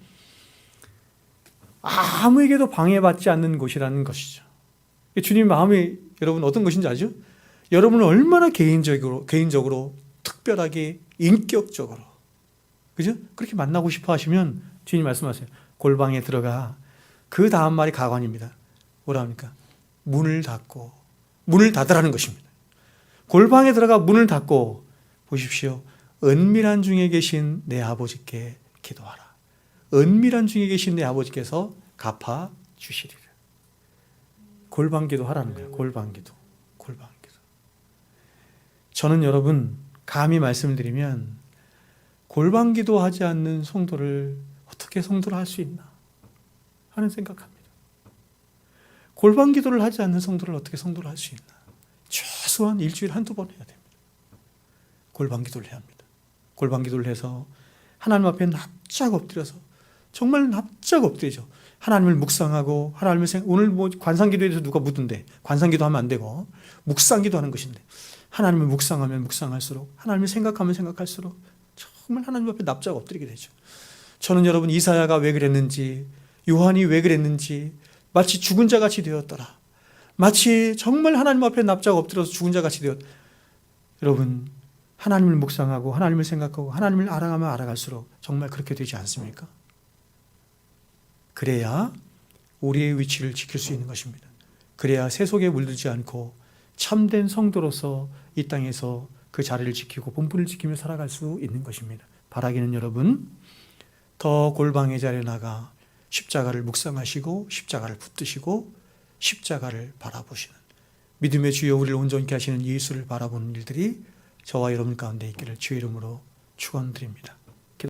아무에게도 방해받지 않는 곳이라는 것이죠. 주님 마음이 여러분 어떤 것인지 알죠? 여러분은 얼마나 개인적으로 특별하게 인격적으로 그죠? 그렇게 만나고 싶어 하시면 주님 말씀하세요. 골방에 들어가. 그 다음 말이 가관입니다. 뭐라 합니까? 문을 닫고 문을 닫으라는 것입니다. 골방에 들어가 문을 닫고 보십시오. 은밀한 중에 계신 내 아버지께 기도하라. 은밀한 중에 계신 내 아버지께서 갚아 주시리라. 골방기도 하라는 거예요. 골방기도. 골방기도. 저는 여러분 감히 말씀드리면 골방기도 하지 않는 성도를 어떻게 성도를 할 수 있나 하는 생각합니다. 골방기도를 하지 않는 성도를 어떻게 성도를 할 수 있나. 최소한 일주일에 한두 번 해야 됩니다. 골방기도를 해야 합니다. 골방기도를 해서 하나님 앞에 납작 엎드려서 정말 납작 엎드리죠. 하나님을 묵상하고 하나님을 오늘 뭐 관상기도에서 누가 묻던데 관상기도 하면 안 되고 묵상기도 하는 것인데 하나님을 묵상하면 묵상할수록 하나님을 생각하면 생각할수록 정말 하나님 앞에 납작 엎드리게 되죠. 저는 여러분 이사야가 왜 그랬는지 요한이 왜 그랬는지 마치 죽은 자같이 되었더라. 마치 정말 하나님 앞에 납작 엎드려서 죽은 자같이 되었. 여러분 하나님을 묵상하고 하나님을 생각하고 하나님을 알아가면 알아갈수록 정말 그렇게 되지 않습니까? 그래야 우리의 위치를 지킬 수 있는 것입니다. 그래야 세속에 물들지 않고 참된 성도로서 이 땅에서 그 자리를 지키고 본분을 지키며 살아갈 수 있는 것입니다. 바라기는 여러분 더 골방의 자리에 나가 십자가를 묵상하시고 십자가를 붙드시고 십자가를 바라보시는 믿음의 주여 우리를 온전케 하시는 예수를 바라보는 일들이 저와 여러분 가운데 있기를 주의 이름으로 축원드립니다.